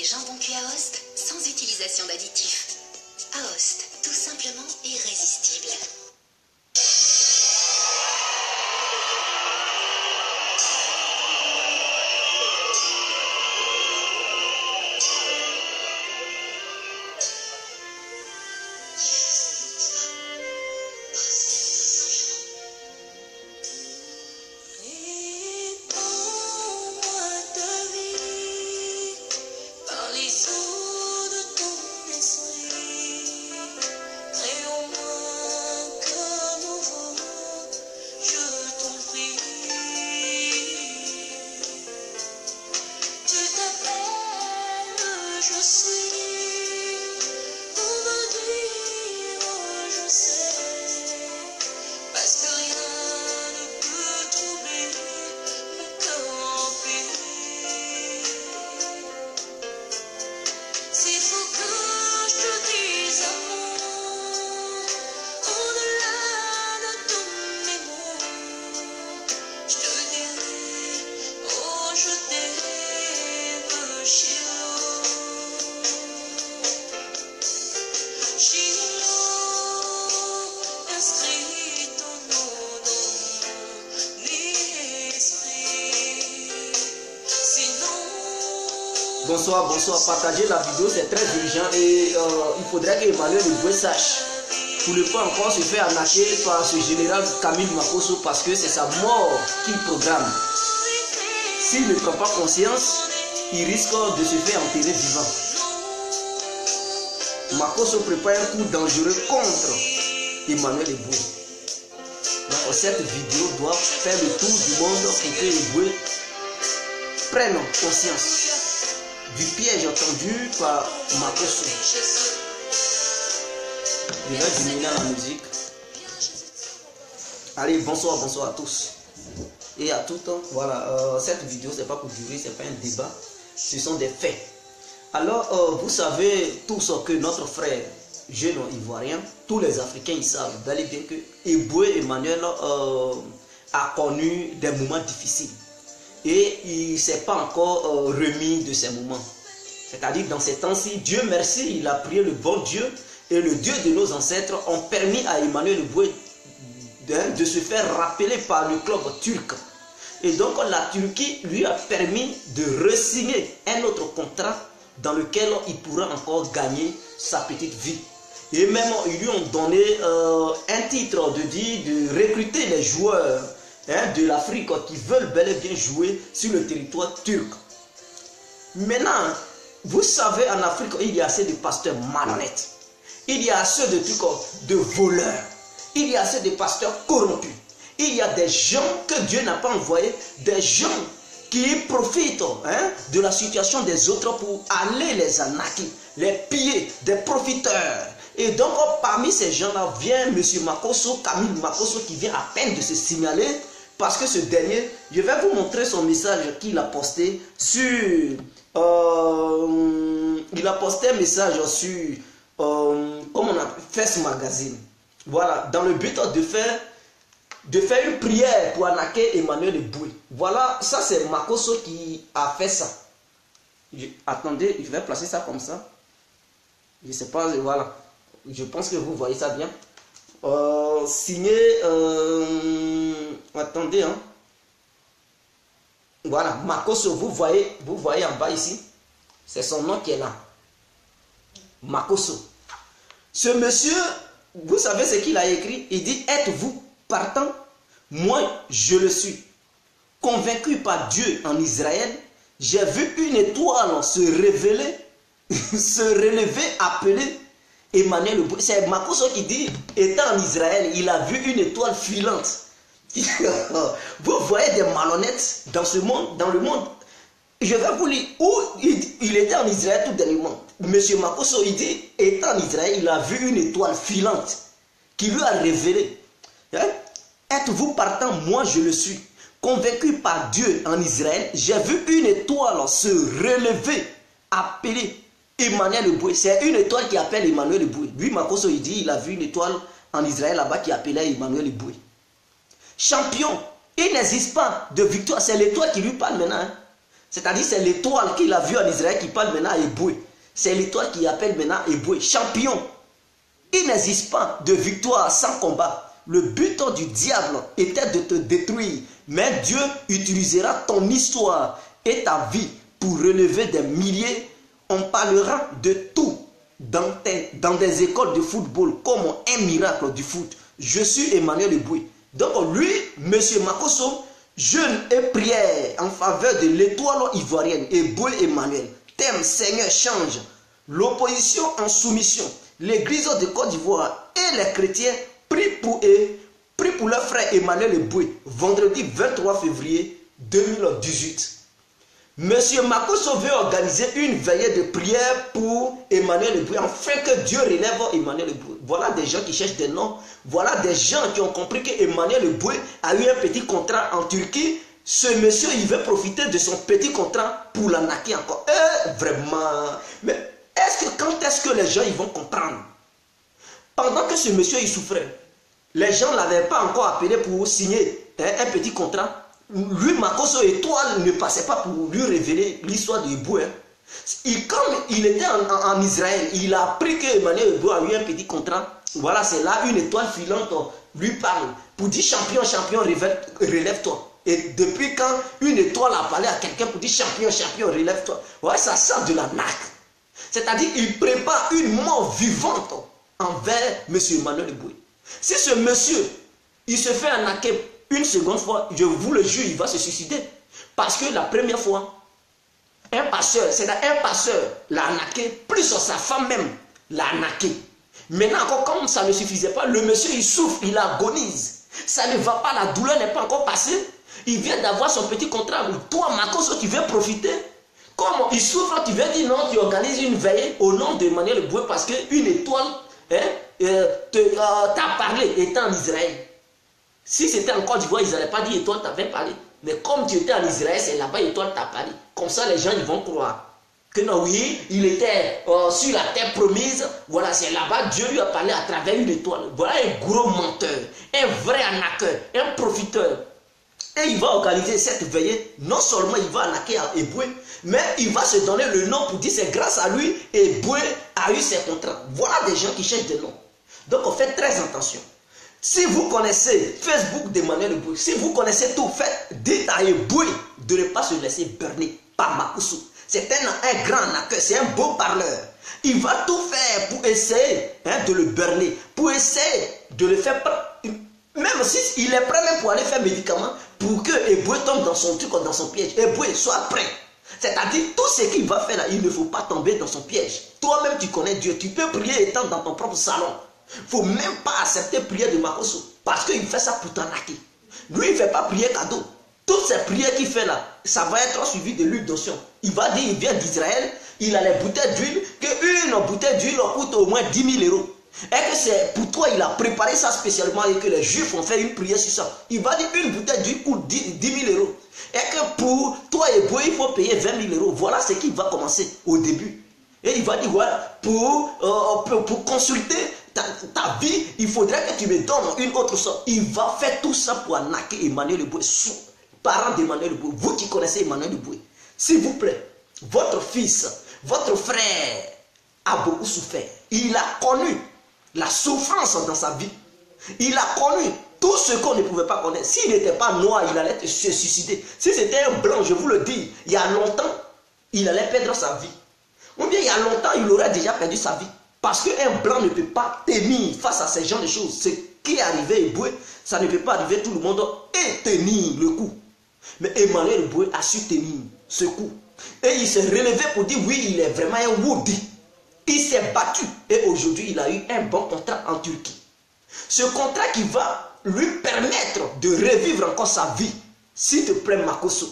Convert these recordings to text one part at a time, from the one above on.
jambon cuit Aoste sans utilisation d'additifs. Aoste, tout simplement irrésistible. Bonsoir, partagez la vidéo, c'est très urgent et il faudrait que Emmanuel Eboué sache. Pour ne pas encore se faire arnaquer par ce général Camille Makosso parce que c'est sa mort qu'il programme. S'il ne prend pas conscience, il risque de se faire enterrer vivant. Makosso prépare un coup dangereux contre Emmanuel Eboué. Donc cette vidéo doit faire le tour du monde pour que Eboué prenne conscience du piège entendu par Makosso. Je vais diminuer la musique. Allez, bonsoir à tous et à tout temps. Voilà, cette vidéo c'est pas pour durer, c'est pas un débat, ce sont des faits. Alors, vous savez tous que notre frère jeune ivoirien, tous les Africains ils savent bel et bien que Eboué Emmanuel a connu des moments difficiles. Et il ne s'est pas encore remis de ces moments. C'est-à-dire dans ces temps-ci, Dieu merci, il a prié le bon Dieu et le Dieu de nos ancêtres ont permis à Emmanuel Eboué de se faire rappeler par le club turc. Et donc la Turquie lui a permis de re-signer un autre contrat dans lequel il pourra encore gagner sa petite vie. Et même ils lui ont donné un titre de recruter les joueurs de l'Afrique qui veulent bel et bien jouer sur le territoire turc. Maintenant, vous savez, en Afrique, il y a assez de pasteurs malhonnêtes. Il y a assez de trucs de voleurs. Il y a assez de pasteurs corrompus. Il y a des gens que Dieu n'a pas envoyés, des gens qui profitent de la situation des autres pour aller les arnaquer, les piller, des profiteurs. Et donc, parmi ces gens-là, vient M. Makosso, Camille Makosso, qui vient à peine de se signaler. Parce que ce dernier, je vais vous montrer son message qu'il a posté sur... il a posté un message sur... comment on appelle, Face Magazine. Voilà, dans le but de faire une prière pour arnaquer Emmanuel Eboué. Voilà, ça c'est Makosso qui a fait ça. Attendez, je vais placer ça comme ça. Je ne sais pas, voilà. Je pense que vous voyez ça bien. Signé... attendez, hein. Voilà, Makosso, vous voyez en bas ici. C'est son nom qui est là. Makosso. Ce monsieur, vous savez ce qu'il a écrit? Il dit, êtes-vous partant? Moi, je le suis. Convaincu par Dieu en Israël, j'ai vu une étoile se révéler, se relever, appelée Emmanuel Eboué. C'est Makosso qui dit, étant en Israël, il a vu une étoile filante. Vous voyez des malhonnêtes dans ce monde, dans le monde. Je vais vous lire où il était en Israël tout dernièrement. Monsieur Makosso, il dit, étant en Israël, il a vu une étoile filante qui lui a révélé. Êtes-vous partant? Moi, je le suis. Convaincu par Dieu en Israël, j'ai vu une étoile se relever, appelée Emmanuel Eboué. C'est une étoile qui appelle Emmanuel Eboué. Lui, Makosso, il dit, il a vu une étoile en Israël là-bas qui appelait Emmanuel Eboué. Champion, il n'existe pas de victoire. C'est l'étoile qui lui parle maintenant. C'est-à-dire c'est l'étoile qu'il a vue en Israël qui parle maintenant à Éboué. C'est l'étoile qui appelle maintenant Éboué champion. Il n'existe pas de victoire sans combat. Le but du diable était de te détruire. Mais Dieu utilisera ton histoire et ta vie pour relever des milliers. On parlera de tout dans des écoles de football comme un miracle du foot. Je suis Emmanuel Éboué. Donc lui, M. Makosso, jeûne et prière en faveur de l'étoile ivoirienne. Éboué Emmanuel. Thème Seigneur change. L'opposition en soumission. L'église de Côte d'Ivoire et les chrétiens prient pour leur frère Emmanuel Éboué. Vendredi 23 février 2018. Monsieur Makosso veut organiser une veillée de prière pour Emmanuel Éboué afin que Dieu relève Emmanuel Éboué. Voilà des gens qui cherchent des noms. Voilà des gens qui ont compris que Emmanuel Éboué a eu un petit contrat en Turquie. Ce monsieur, il veut profiter de son petit contrat pour l'arnaquer encore. Vraiment. Mais quand est-ce que les gens ils vont comprendre? Pendant que ce monsieur il souffrait, les gens ne l'avaient pas encore appelé pour signer un petit contrat. Lui, Makosso Étoile ne passait pas pour lui révéler l'histoire de Éboué. Comme il était en Israël, il a appris que Emmanuel Éboué a eu un petit contrat. Voilà, c'est là une étoile filante lui parle pour dire champion, champion, relève-toi. Et depuis quand une étoile a parlé à quelqu'un pour dire champion, champion, relève-toi. Ouais, ça sent de la naque. C'est-à-dire qu'il prépare une mort vivante envers M. Emmanuel Éboué. Si ce monsieur, il se fait arnaquer une seconde fois, je vous le jure, il va se suicider. Parce que la première fois, un pasteur l'a arnaqué, plus sa femme même l'a arnaqué. Maintenant encore, comme ça ne suffisait pas, le monsieur il souffre, il agonise. Ça ne va pas, la douleur n'est pas encore passée. Il vient d'avoir son petit contrat. Toi, Makosso, tu veux profiter? Comme il souffre, tu veux dire non, tu organises une veille au nom d'Emmanuel Éboué parce qu'une étoile t'a parlé étant en Israël. Si c'était en Côte d'Ivoire, ils n'allaient pas dire étoile t'avait parlé. Mais comme tu étais en Israël, c'est là-bas étoile t'a parlé. Comme ça, les gens ils vont croire que non, oui, il était sur la terre promise. Voilà, c'est là-bas, Dieu lui a parlé à travers une étoile. Voilà un gros menteur, un vrai arnaqueur, un profiteur. Et il va organiser cette veillée. Non seulement il va arnaquer à Éboué, mais il va se donner le nom pour dire c'est grâce à lui Éboué a eu ses contrats. Voilà des gens qui cherchent des noms. Donc on fait très attention. Si vous connaissez Facebook d'Emmanuel Éboué, si vous connaissez tout, dites à Éboué de ne pas se laisser berner par Makosso. C'est un grand arnaqueur, c'est un beau parleur. Il va tout faire pour essayer de le berner, pour essayer de le faire, même s'il est prêt même pour aller faire médicaments, pour que Éboué tombe dans son truc, dans son piège. Éboué, sois prêt. C'est-à-dire, tout ce qu'il va faire là, il ne faut pas tomber dans son piège. Toi-même, tu connais Dieu, tu peux prier étant dans ton propre salon. Il ne faut même pas accepter prière de Makosso, parce qu'il fait ça pour t'arnaquer. Lui, il ne fait pas prier cadeau. Toutes ces prières qu'il fait là, ça va être suivi de l'huile d'onction. Il va dire, il vient d'Israël, il a les bouteilles d'huile, qu'une bouteille d'huile coûte au moins 10 000 euros. Et que c'est pour toi, il a préparé ça spécialement et que les Juifs ont fait une prière sur ça. Il va dire, une bouteille d'huile coûte 10 000 euros. Et que pour toi et Éboué, il faut payer 20 000 euros. Voilà ce qu'il va commencer au début. Et il va dire, voilà, pour consulter ta vie, il faudrait que tu me donnes une autre sorte. Il va faire tout ça pour arnaquer Emmanuel Éboué, parent d'Emmanuel Éboué. Vous qui connaissez Emmanuel Éboué, s'il vous plaît, votre fils, votre frère a beaucoup souffert. Il a connu la souffrance dans sa vie. Il a connu tout ce qu'on ne pouvait pas connaître. S'il n'était pas noir, il allait se suicider. Si c'était un blanc, je vous le dis, il y a longtemps, il allait perdre sa vie. Ou bien il y a longtemps, il aurait déjà perdu sa vie. Parce qu'un blanc ne peut pas tenir face à ces genres de choses. Ce qui est arrivé à Éboué, ça ne peut pas arriver tout le monde et tenir le coup. Mais Emmanuel Éboué a su tenir ce coup. Et il s'est relevé pour dire oui, il est vraiment un Woody. Il s'est battu et aujourd'hui il a eu un bon contrat en Turquie. Ce contrat qui va lui permettre de revivre encore sa vie. S'il te plaît, Makosso,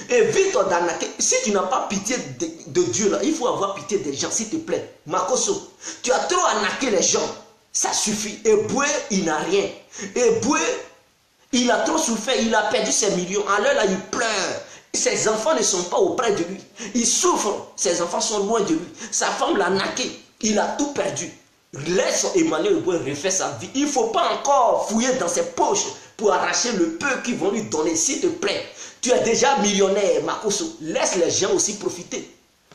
évite d'arnaquer. Si tu n'as pas pitié de Dieu là, il faut avoir pitié des gens, s'il te plaît. Makosso, tu as trop arnaqué les gens. Ça suffit. Éboué, il n'a rien. Éboué, il a trop souffert, il a perdu ses millions. Alors là, il pleure. Ses enfants ne sont pas auprès de lui. Il souffre. Ses enfants sont loin de lui. Sa femme l'a arnaqué. Il a tout perdu. Laisse Emmanuel Éboué refaire sa vie. Il ne faut pas encore fouiller dans ses poches pour arracher le peu qu'ils vont lui donner. S'il te plaît, tu es déjà millionnaire, Makosso. Laisse les gens aussi profiter.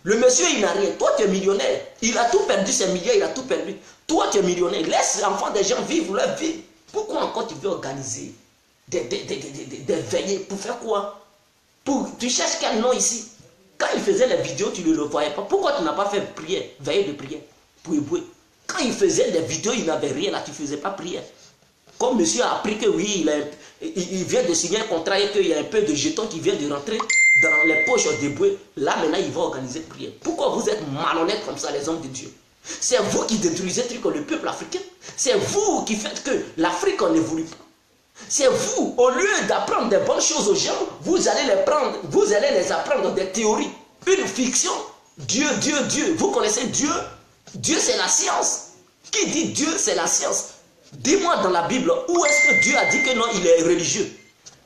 Le monsieur, il n'a rien. Toi, tu es millionnaire. Il a tout perdu, ses milliards, il a tout perdu. Toi, tu es millionnaire. Laisse les enfants des gens vivre leur vie. Pourquoi encore tu veux organiser des veillées? Pour faire quoi? Tu cherches quel nom ici? Quand il faisait les vidéos, tu ne le voyais pas. Pourquoi tu n'as pas fait prière, veillée de prière pour Eboué? Quand il faisait les vidéos, il n'avait rien là, tu ne faisais pas prière. Comme monsieur a appris que oui, il vient de signer un contrat et qu'il y a un peu de jetons qui viennent de rentrer dans les poches d'Eboué, là maintenant il va organiser prière. Pourquoi vous êtes malhonnêtes comme ça, les hommes de Dieu? C'est vous qui détruisez le peuple africain. C'est vous qui faites que l'Afrique n'évolue pas. C'est vous, au lieu d'apprendre des bonnes choses aux gens, vous allez les apprendre des théories, une fiction. Dieu. Vous connaissez Dieu? Dieu c'est la science. Qui dit Dieu c'est la science? Dis-moi dans la Bible, où est-ce que Dieu a dit que non, il est religieux?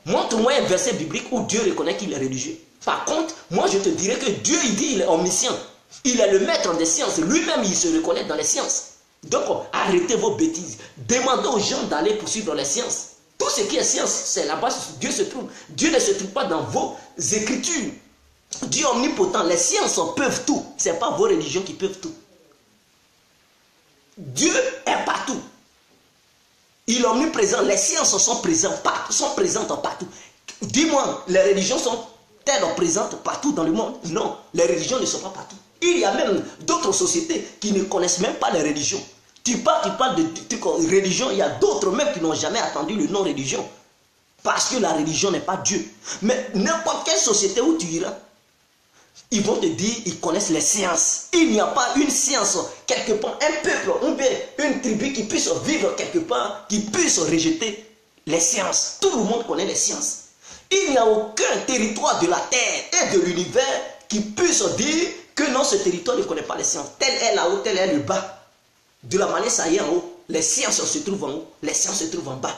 Montre-moi un verset biblique où Dieu reconnaît qu'il est religieux. Par contre, moi je te dirais que Dieu, il dit il est omniscient. Il est le maître des sciences. Lui-même, il se reconnaît dans les sciences. Donc, arrêtez vos bêtises. Demandez aux gens d'aller poursuivre les sciences. Tout ce qui est science, c'est là-bas Dieu se trouve. Dieu ne se trouve pas dans vos écritures. Dieu omnipotent, les sciences peuvent tout. Ce n'est pas vos religions qui peuvent tout. Dieu est partout. Il est omniprésent. Les sciences sont présentes partout. Dis-moi, les religions sont-elles présentes partout dans le monde? Non, les religions ne sont pas partout. Il y a même d'autres sociétés qui ne connaissent même pas les religions. Tu parles de religion, il y a d'autres même qui n'ont jamais entendu le nom religion. Parce que la religion n'est pas Dieu. Mais n'importe quelle société où tu iras, ils vont te dire, ils connaissent les sciences. Il n'y a pas une science, quelque part, un peuple, ou bien une tribu qui puisse vivre quelque part, qui puisse rejeter les sciences. Tout le monde connaît les sciences. Il n'y a aucun territoire de la terre et de l'univers qui puisse dire que non, ce territoire ne connaît pas les sciences. Tel est là-haut, tel est le bas. De la manière, ça y est en haut. Les sciences se trouvent en haut, les sciences se trouvent en bas.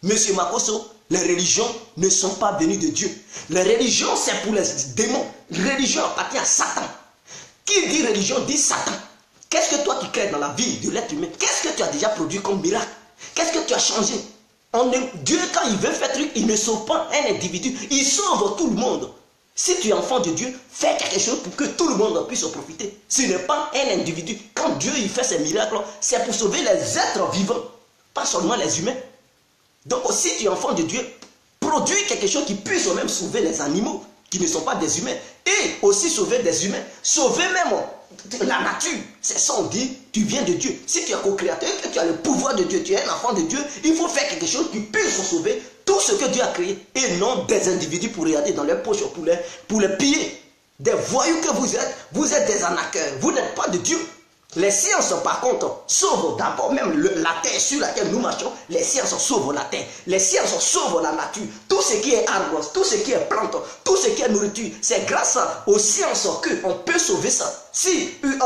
Monsieur Makosso, les religions ne sont pas venues de Dieu. Les religions, c'est pour les démons. La religion appartient à Satan. Qui dit religion dit Satan. Qu'est-ce que toi tu crées dans la vie de l'être humain? Qu'est-ce que tu as déjà produit comme miracle? Qu'est-ce que tu as changé? Dieu, quand il veut faire truc, il ne sauve pas un individu. Il sauve tout le monde. Si tu es enfant de Dieu, fais quelque chose pour que tout le monde puisse en profiter. Ce n'est pas un individu. Quand Dieu il fait ses miracles, c'est pour sauver les êtres vivants, pas seulement les humains. Donc si tu es enfant de Dieu, produis quelque chose qui puisse même sauver les animaux qui ne sont pas des humains. Et aussi sauver des humains. Sauver même la nature. C'est ça on dit, tu viens de Dieu. Si tu es co-créateur, que tu as le pouvoir de Dieu, tu es un enfant de Dieu, il faut faire quelque chose qui puisse sauver tout ce que Dieu a créé. Et non des individus pour regarder dans leurs poches, pour les piller. Des voyous que vous êtes des arnaqueurs. Vous n'êtes pas de Dieu. Les sciences, par contre, sauvent d'abord même la terre sur laquelle nous marchons. Les sciences sauvent la terre. Les sciences sauvent la nature. Tout ce qui est arbre, tout ce qui est plante, tout ce qui est nourriture, c'est grâce aux sciences qu'on peut sauver ça. Si un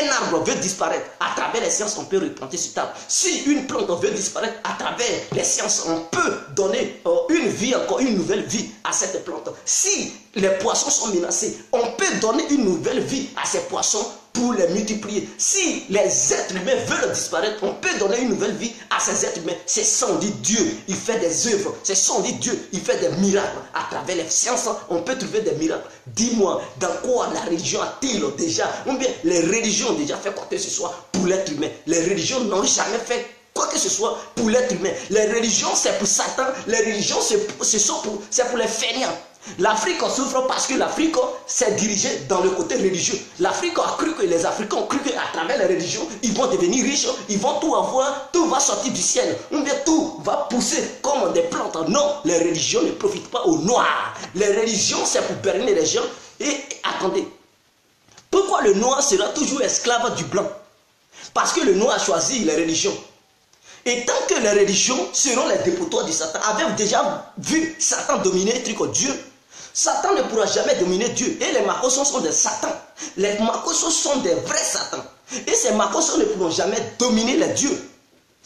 arbre veut disparaître, à travers les sciences, on peut replanter cet arbre. Si une plante veut disparaître, à travers les sciences, on peut donner une vie, encore une nouvelle vie à cette plante. Si les poissons sont menacés, on peut donner une nouvelle vie à ces poissons pour les multiplier. Si les êtres humains veulent disparaître, on peut donner une nouvelle vie à ces êtres humains. C'est ça on dit Dieu, il fait des œuvres. C'est ça on dit Dieu, il fait des miracles. À travers les sciences, on peut trouver des miracles. Dis-moi, dans quoi la religion a-t-il déjà, ou bien les religions ont déjà fait quoi que ce soit pour l'être humain? Les religions n'ont jamais fait quoi que ce soit pour l'être humain. Les religions, c'est pour Satan. Les religions, c'est pour les fainéants. L'Afrique souffre parce que l'Afrique s'est dirigée dans le côté religieux. L'Afrique a cru que les Africains ont cru qu'à travers les religions, ils vont devenir riches, ils vont tout avoir, tout va sortir du ciel. Ou bien tout va pousser comme des plantes. Non, les religions ne profitent pas aux Noirs. Les religions, c'est pour berner les gens. Et attendez, pourquoi le Noir sera toujours esclave du Blanc? Parce que le Noir a choisi les religions. Et tant que les religions seront les dépotoirs du Satan, avez-vous déjà vu Satan dominer Dieu? Satan ne pourra jamais dominer Dieu. Et les Makossos sont des Satans. Les Makossos sont des vrais Satans. Et ces Makossos ne pourront jamais dominer les dieux.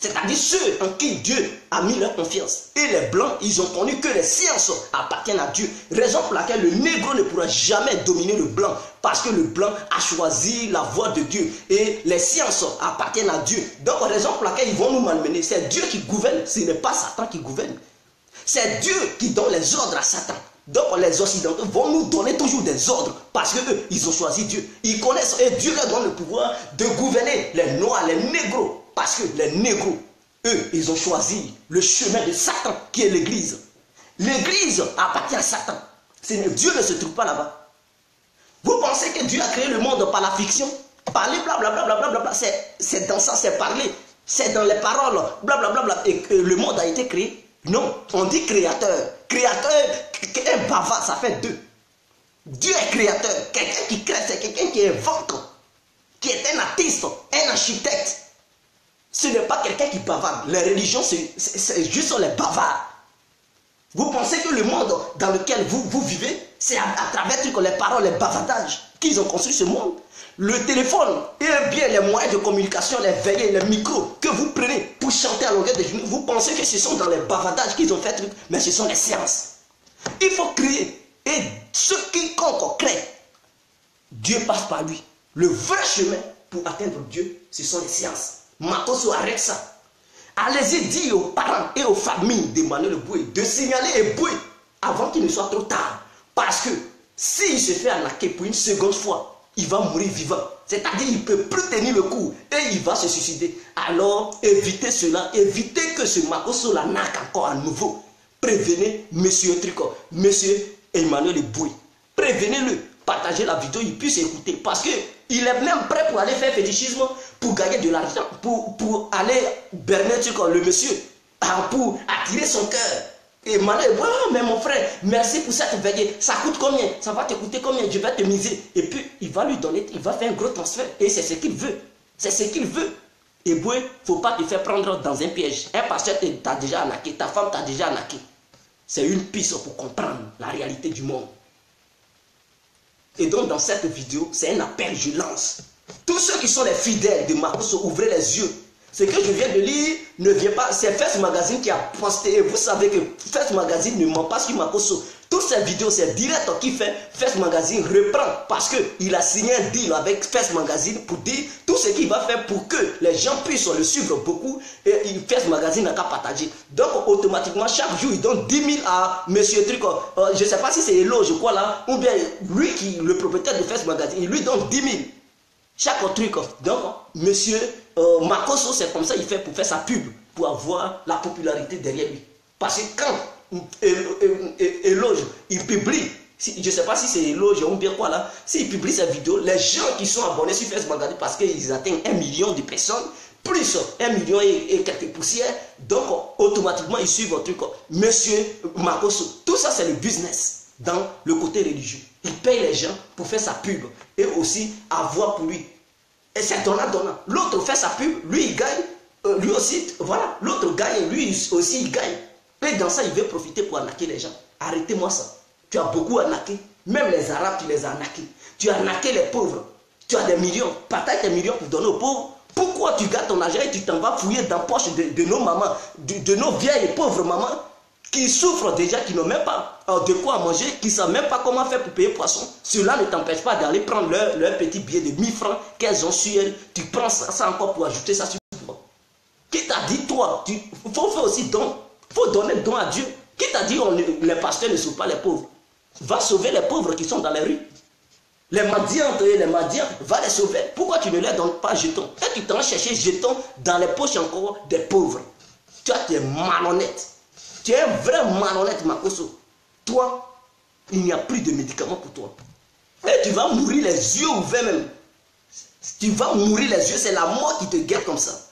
C'est-à-dire ceux en qui Dieu a mis leur confiance. Et les blancs, ils ont connu que les sciences appartiennent à Dieu. Raison pour laquelle le négro ne pourra jamais dominer le blanc. Parce que le blanc a choisi la voie de Dieu. Et les sciences appartiennent à Dieu. Donc raison pour laquelle ils vont nous malmener. C'est Dieu qui gouverne, ce n'est pas Satan qui gouverne. C'est Dieu qui donne les ordres à Satan. Donc les Occidentaux vont nous donner toujours des ordres parce qu'eux, ils ont choisi Dieu. Ils connaissent et Dieu leur donne le pouvoir de gouverner les Noirs, les Négros. Parce que les Négros, eux, ils ont choisi le chemin de Satan qui est l'Église. L'Église appartient à Satan. Dieu ne se trouve pas là-bas. Vous pensez que Dieu a créé le monde par la fiction? Parler, blablabla, c'est dans ça, c'est parler. C'est dans les paroles, blablabla, et que le monde a été créé. Non, on dit créateur. Créateur, un bavard, ça fait deux. Dieu est créateur. Quelqu'un qui crée, c'est quelqu'un qui invente, qui est un artiste, un architecte. Ce n'est pas quelqu'un qui bavarde. Les religions, c'est juste les bavards. Vous pensez que le monde dans lequel vous vivez, c'est à travers les paroles, les bavardages qu'ils ont construit ce monde. Le téléphone et bien les moyens de communication, les veillées, les micros que vous prenez pour chanter à longueur de journée, vous pensez que ce sont dans les bavardages qu'ils ont fait truc, mais ce sont les sciences. Il faut créer. Et ce quiconque crée, Dieu passe par lui. Le vrai chemin pour atteindre Dieu, ce sont les sciences. Makoso arrête ça. Allez-y dire aux parents et aux familles d'Emmanuel Eboué de signaler Eboué avant qu'il ne soit trop tard. Parce que s'il se fait arnaquer pour une seconde fois, il va mourir vivant. C'est-à-dire qu'il ne peut plus tenir le coup et il va se suicider. Alors évitez cela, évitez que ce Makoso l'arnaque encore à nouveau. Prévenez monsieur Tricot, monsieur Emmanuel Eboué. Prévenez-le, partagez la vidéo, il puisse écouter. Parce qu'il est même prêt pour aller faire fétichisme, pour gagner de l'argent, pour aller berner le monsieur, pour attirer son cœur. Et Emmanuel, oh, mais mon frère, merci pour cette veillée. Ça coûte combien? Ça va te coûter combien? Je vais te miser. Et puis, il va lui donner, il va faire un gros transfert. Et c'est ce qu'il veut. C'est ce qu'il veut. Et il ne faut pas te faire prendre dans un piège. Un pasteur t'a déjà arnaqué, ta femme t'a déjà arnaqué. C'est une piste pour comprendre la réalité du monde. Et donc, dans cette vidéo, c'est un appel, je lance. Tous ceux qui sont les fidèles de Makoso, ouvrez les yeux. Ce que je viens de lire ne vient pas. C'est First Magazine qui a posté. Et vous savez que First Magazine ne ment pas sur Makoso. Toutes ces vidéos, c'est direct qui fait. First Magazine reprend parce qu'il a signé un deal avec First Magazine pour dire tout ce qu'il va faire pour que les gens puissent le suivre beaucoup. Et First Magazine n'a qu'à partager. Donc, automatiquement, chaque jour, il donne 10 000 à M. Tricot. Je ne sais pas si c'est Hello, je crois là. Ou bien lui, le propriétaire de First Magazine, il lui donne 10 000. Chaque truc. Donc, monsieur Makoso, c'est comme ça il fait pour faire sa pub, pour avoir la popularité derrière lui. Parce que quand Éloge, il publie, je ne sais pas si c'est Éloge ou bien quoi là, s'il publie cette vidéo, les gens qui sont abonnés sur Facebook Magazine, parce qu'ils atteignent 1 million de personnes, plus 1 million et quelques poussières, donc automatiquement ils suivent votre truc. Monsieur Makoso, tout ça c'est le business dans le côté religieux. Il paye les gens pour faire sa pub et aussi avoir pour lui. Et c'est donnant. L'autre fait sa pub, lui il gagne, lui aussi, voilà, l'autre gagne, lui aussi il gagne. Et dans ça, il veut profiter pour arnaquer les gens. Arrêtez-moi ça. Tu as beaucoup arnaqué. Même les Arabes, tu les as arnaqués. Tu as arnaqué les pauvres. Tu as des millions. Partage tes millions pour donner aux pauvres. Pourquoi tu gardes ton argent et tu t'en vas fouiller dans la poche de nos mamans, de nos vieilles et pauvres mamans qui souffrent déjà, qui n'ont même pas de quoi manger, qui ne savent même pas comment faire pour payer poisson. Cela ne t'empêche pas d'aller prendre leur petit billet de 1000 francs qu'elles ont sur elles. Tu prends ça encore pour ajouter ça sur toi. Qui t'a dit, toi, il faut faire aussi don. Il faut donner don à Dieu. Qui t'a dit les pasteurs ne sauvent pas les pauvres? Va sauver les pauvres qui sont dans les rues. Les mendiantes et les mendiants, va les sauver. Pourquoi tu ne leur donnes pas jetons? Et tu t'en cherches jetons dans les poches encore des pauvres. Tu es malhonnête. Tu es un vrai malhonnête, Makoso. Toi, il n'y a plus de médicaments pour toi. Et tu vas mourir les yeux ouverts même. Tu vas mourir les yeux, c'est la mort qui te guette comme ça.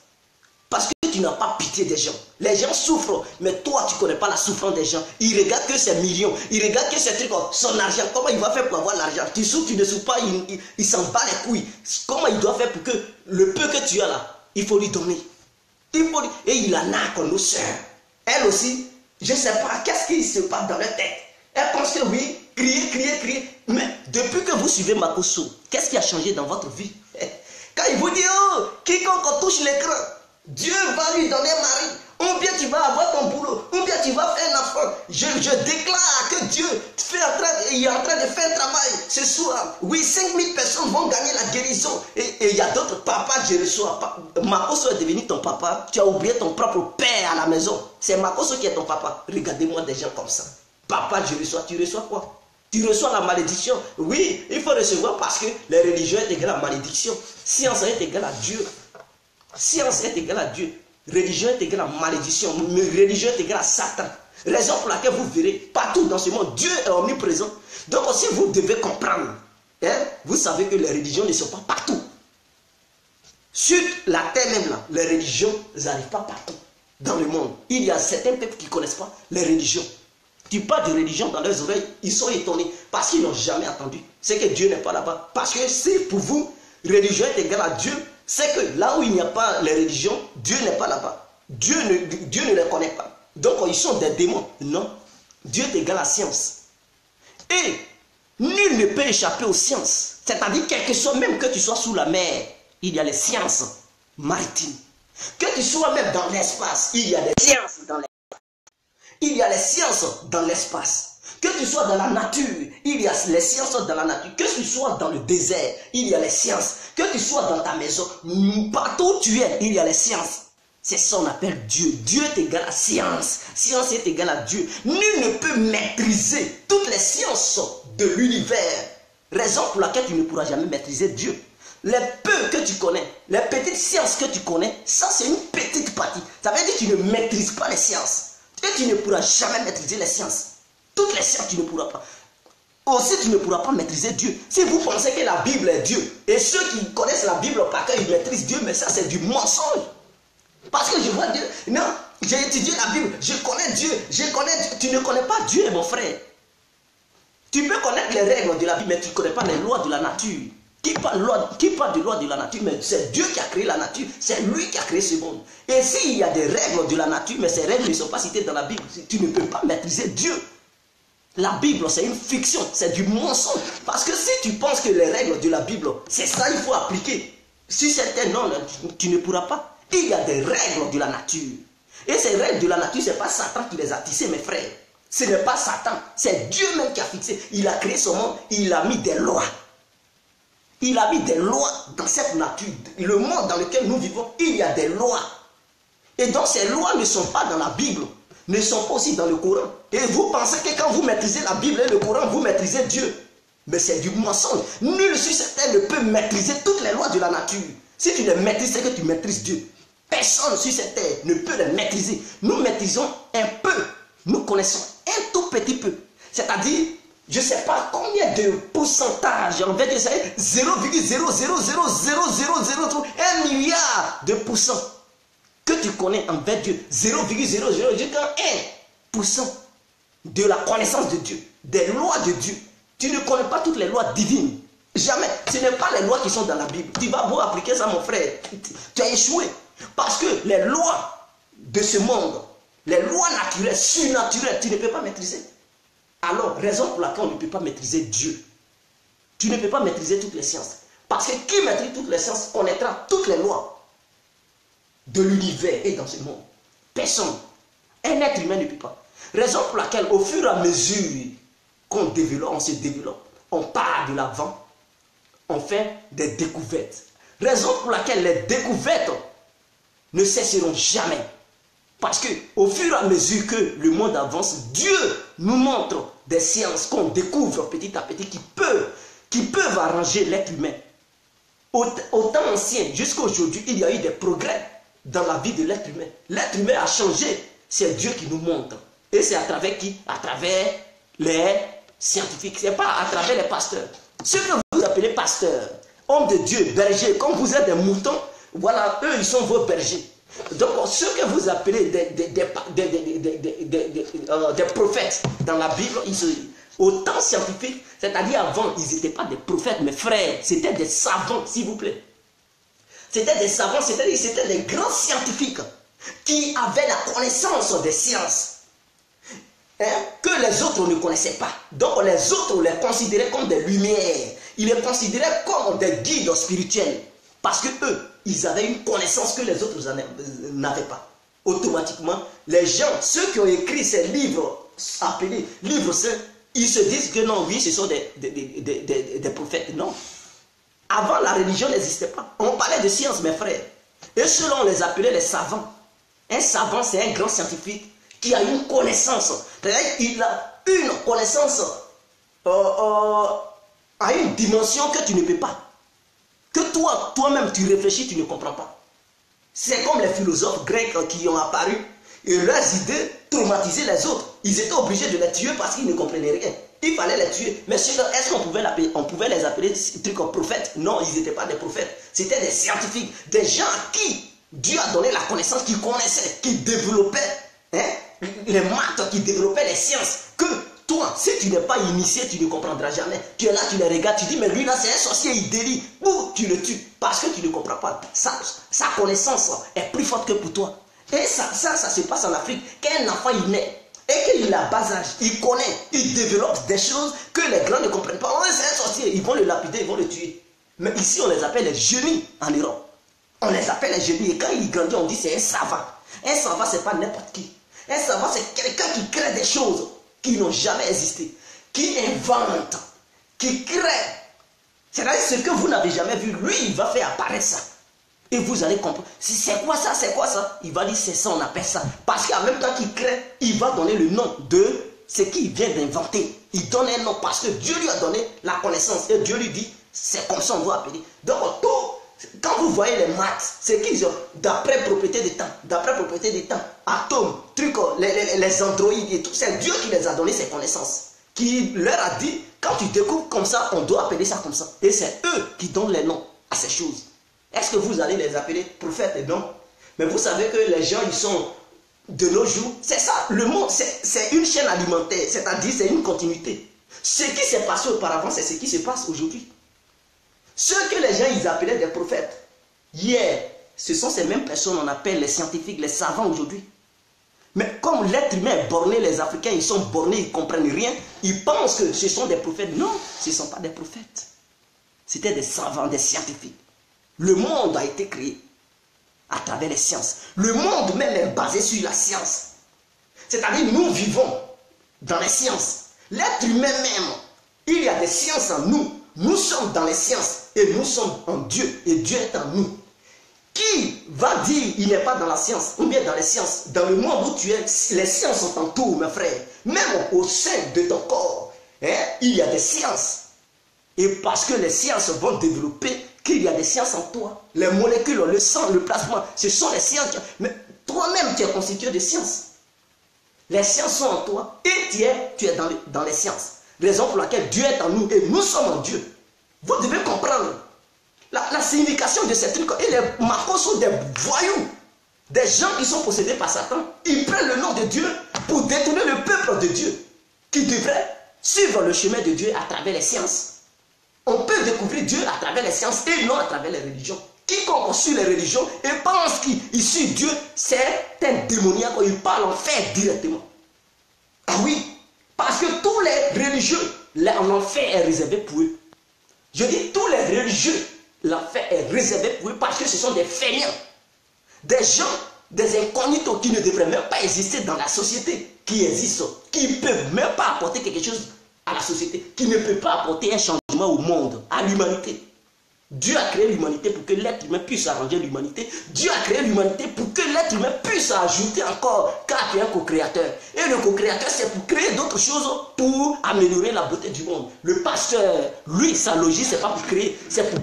Parce que tu n'as pas pitié des gens. Les gens souffrent, mais toi, tu ne connais pas la souffrance des gens. Ils regardent que ses millions, ils regardent que ses trucs, son argent. Comment il va faire pour avoir l'argent? Tu souffres, tu ne souffres pas, il s'en bat les couilles. Comment il doit faire pour que le peu que tu as là, il faut lui donner. Et il en a nos soeurs. Elle aussi, je ne sais pas, qu'est-ce qui se passe dans leur tête? Elle pense que oui, crier. Mais depuis que vous suivez Makoso, qu'est-ce qui a changé dans votre vie? Quand il vous dit, oh, quiconque touche l'écran, Dieu va lui donner un mari. Ou bien tu vas avoir ton boulot. Ou bien tu vas faire un enfant. Je déclare que Dieu est en train de faire un travail ce soir. Oui, 5000 personnes vont gagner la guérison. Et il y a d'autres papas, je reçois. Makoso est devenu ton papa. Tu as oublié ton propre père à la maison. C'est Makoso qui est ton papa. Regardez-moi des gens comme ça. Papa, je reçois. Tu reçois quoi? Tu reçois la malédiction. Oui, il faut recevoir parce que les religions est égale à malédiction. Science est égale à Dieu. Science est égale à Dieu. Religion est égale à malédiction. Religion est égale à Satan. Raison pour laquelle vous verrez partout dans ce monde, Dieu est omniprésent. Donc si vous devez comprendre, vous savez que les religions ne sont pas partout. Sur la terre même là, les religions n'arrivent pas partout dans le monde. Il y a certains peuples qui ne connaissent pas les religions. Tu parles de religion dans leurs oreilles, ils sont étonnés parce qu'ils n'ont jamais entendu. C'est que Dieu n'est pas là-bas. Parce que si pour vous, religion est égale à Dieu, c'est que là où il n'y a pas les religions, Dieu n'est pas là-bas. Dieu ne les connaît pas. Donc ils sont des démons. Non. Dieu est égal à la science. Et nul ne peut échapper aux sciences. C'est-à-dire, quel que soit, même que tu sois sous la mer, il y a les sciences maritimes. Que tu sois même dans l'espace, il y a des sciences dans l'espace. Il y a les sciences dans l'espace. Que tu sois dans la nature, il y a les sciences dans la nature. Que tu sois dans le désert, il y a les sciences. Que tu sois dans ta maison, partout où tu es, il y a les sciences. C'est ça qu'on appelle Dieu. Dieu est égal à science. Science est égal à Dieu. Nul ne peut maîtriser toutes les sciences de l'univers. Raison pour laquelle tu ne pourras jamais maîtriser Dieu. Les peu que tu connais, les petites sciences que tu connais, ça c'est une petite partie. Ça veut dire que tu ne maîtrises pas les sciences. Et tu ne pourras jamais maîtriser les sciences. Toutes les sciences, tu ne pourras pas. Aussi, tu ne pourras pas maîtriser Dieu. Si vous pensez que la Bible est Dieu, et ceux qui connaissent la Bible par cœur, ils maîtrisent Dieu, mais ça c'est du mensonge. Parce que je vois Dieu. Non, j'ai étudié la Bible, je connais Dieu, Tu ne connais pas Dieu, mon frère. Tu peux connaître les règles de la Bible, mais tu ne connais pas les lois de la nature. Qui parle de loi de la nature, mais c'est Dieu qui a créé la nature, c'est lui qui a créé ce monde. Et s'il y a des règles de la nature, mais ces règles ne sont pas citées dans la Bible, tu ne peux pas maîtriser Dieu. La Bible, c'est une fiction, c'est du mensonge. Parce que si tu penses que les règles de la Bible, c'est ça qu'il faut appliquer. Si c'est un non, tu ne pourras pas. Il y a des règles de la nature. Et ces règles de la nature, ce n'est pas Satan qui les a tissées, mes frères. Ce n'est pas Satan, c'est Dieu même qui a fixé. Il a créé son monde, il a mis des lois. Il a mis des lois dans cette nature. Le monde dans lequel nous vivons, il y a des lois. Et donc ces lois ne sont pas dans la Bible, ne sont pas aussi dans le Coran. Et vous pensez que quand vous maîtrisez la Bible et le Coran, vous maîtrisez Dieu. Mais c'est du mensonge. Nul sur cette terre ne peut maîtriser toutes les lois de la nature. Si tu les maîtrises, c'est que tu maîtrises Dieu. Personne sur cette terre ne peut les maîtriser. Nous maîtrisons un peu. Nous connaissons un tout petit peu. C'est-à-dire, je ne sais pas combien de pourcentage, en fait, c'est 0,0000001 milliard de pourcents que tu connais envers Dieu. 0,001% de la connaissance de Dieu, des lois de Dieu. Tu ne connais pas toutes les lois divines. Jamais. Ce n'est pas les lois qui sont dans la Bible. Tu vas beau appliquer ça, mon frère. Tu as échoué. Parce que les lois de ce monde, les lois naturelles, surnaturelles, tu ne peux pas maîtriser. Alors, raison pour laquelle on ne peut pas maîtriser Dieu. Tu ne peux pas maîtriser toutes les sciences. Parce que qui maîtrise toutes les sciences connaîtra toutes les lois de l'univers et dans ce monde. Personne. Un être humain ne peut pas. Raison pour laquelle, au fur et à mesure qu'on développe, on se développe, on part de l'avant, on fait des découvertes. Raison pour laquelle les découvertes ne cesseront jamais. Parce que au fur et à mesure que le monde avance, Dieu nous montre des sciences qu'on découvre petit à petit qui peuvent arranger l'être humain. Au temps ancien, jusqu'à aujourd'hui, il y a eu des progrès dans la vie de l'être humain. L'être humain a changé. C'est Dieu qui nous montre. Et c'est à travers qui? À travers les scientifiques. Ce n'est pas à travers les pasteurs. Ceux que vous appelez pasteurs, hommes de Dieu, bergers, comme vous êtes des moutons, voilà, eux, ils sont vos bergers. Donc, ceux que vous appelez des prophètes dans la Bible, au temps scientifique, c'est-à-dire avant, ils n'étaient pas des prophètes, mes frères, c'était des savants, s'il vous plaît. C'était des savants, c'est-à-dire c'était des grands scientifiques qui avaient la connaissance des sciences que les autres ne connaissaient pas. Donc, les autres, on les considérait comme des lumières. Ils les considéraient comme des guides spirituels. Parce que eux, ils avaient une connaissance que les autres n'avaient pas. Automatiquement, les gens, ceux qui ont écrit ces livres appelés livres saints, ils se disent que non, oui, ce sont des prophètes. Non. Avant, la religion n'existait pas. On parlait de science, mes frères. Et ceux-là, on les appelait les savants. Un savant, c'est un grand scientifique qui a une connaissance. Il a une connaissance à une dimension que tu ne peux pas. Que toi-même, tu réfléchis, tu ne comprends pas. C'est comme les philosophes grecs qui ont apparu et leurs idées traumatisaient les autres. Ils étaient obligés de les tuer parce qu'ils ne comprenaient rien. Il fallait les tuer. Mais est-ce qu'on pouvait les appeler des prophètes? Non, ils n'étaient pas des prophètes. C'était des scientifiques, des gens à qui Dieu a donné la connaissance, qui connaissaient, qui développaient les maths, qui développaient les sciences. Que toi, si tu n'es pas initié, tu ne comprendras jamais. Tu es là, tu les regardes, tu dis, mais lui là, c'est un sorcier, il délie. Ou tu le tues parce que tu ne comprends pas. Sa connaissance est plus forte que pour toi. Et ça se passe en Afrique. Qu'un enfant, il naît. Et qu'il a bas âge, il connaît, il développe des choses que les grands ne comprennent pas. Oh, c'est un sorcier, ils vont le lapider, ils vont le tuer. Mais ici, on les appelle les génies en Europe. On les appelle les génies. Et quand il grandit, on dit c'est un savant. Un savant, c'est pas n'importe qui. Un savant, c'est quelqu'un qui crée des choses qui n'ont jamais existé. Qui invente, qui crée. C'est-à-dire ce que vous n'avez jamais vu. Lui, il va faire apparaître ça. Et vous allez comprendre. C'est quoi ça? C'est quoi ça? Il va dire c'est ça, on appelle ça. Parce qu'en même temps qu'il crée, il va donner le nom de ce qu'il vient d'inventer. Il donne un nom parce que Dieu lui a donné la connaissance. Et Dieu lui dit, c'est comme ça on doit appeler. Donc quand vous voyez les maths, c'est qu'ils ont, d'après propriété des temps, atomes, trucs, les androïdes et tout, c'est Dieu qui les a donné ces connaissances. Qui leur a dit, quand tu découvres comme ça, on doit appeler ça comme ça. Et c'est eux qui donnent les noms à ces choses. Est-ce que vous allez les appeler prophètes? Non. Mais vous savez que les gens, ils sont de nos jours. C'est ça, le monde, c'est une chaîne alimentaire. C'est-à-dire, c'est une continuité. Ce qui s'est passé auparavant, c'est ce qui se passe aujourd'hui. Ceux que les gens, ils appelaient des prophètes, hier, ce sont ces mêmes personnes, on appelle les scientifiques, les savants aujourd'hui. Mais comme l'être humain est borné, les Africains, ils sont bornés, ils ne comprennent rien. Ils pensent que ce sont des prophètes. Non, ce ne sont pas des prophètes. C'était des savants, des scientifiques. Le monde a été créé à travers les sciences. Le monde même est basé sur la science. C'est-à-dire, nous vivons dans les sciences. L'être humain même, il y a des sciences en nous. Nous sommes dans les sciences et nous sommes en Dieu et Dieu est en nous. Qui va dire il n'est pas dans la science ou bien dans les sciences? Dans le monde où tu es, les sciences sont en tout, mes frères. Même au sein de ton corps, il y a des sciences. Et parce que les sciences vont développer qu'il y a des sciences en toi. Les molécules, le sang, le plasma, ce sont les sciences. Mais toi-même, tu es constitué de sciences. Les sciences sont en toi et tu es dans les sciences. Raison pour laquelle Dieu est en nous et nous sommes en Dieu. Vous devez comprendre la signification de ces trucs. Et les marcos sont des voyous. Des gens qui sont possédés par Satan. Ils prennent le nom de Dieu pour détourner le peuple de Dieu. Qui devrait suivre le chemin de Dieu à travers les sciences. On peut découvrir Dieu à travers les sciences et non à travers les religions. Quiconque suit les religions et pense qu'il suit Dieu, c'est un démoniaque. Il parle en fait directement. Ah oui, parce que tous les religieux, l'enfer est réservé pour eux. Je dis tous les religieux, l'enfer est réservé pour eux parce que ce sont des feignants. Des gens, des incognitos qui ne devraient même pas exister dans la société, qui existent, qui ne peuvent même pas apporter quelque chose à la société, qui ne peut pas apporter un changement au monde, à l'humanité. Dieu a créé l'humanité pour que l'être humain puisse arranger l'humanité. Dieu a créé l'humanité pour que l'être humain puisse ajouter encore, car tu es un co-créateur. Et le co-créateur, c'est pour créer d'autres choses pour améliorer la beauté du monde. Le pasteur, lui, sa logique, c'est pas pour créer, c'est pour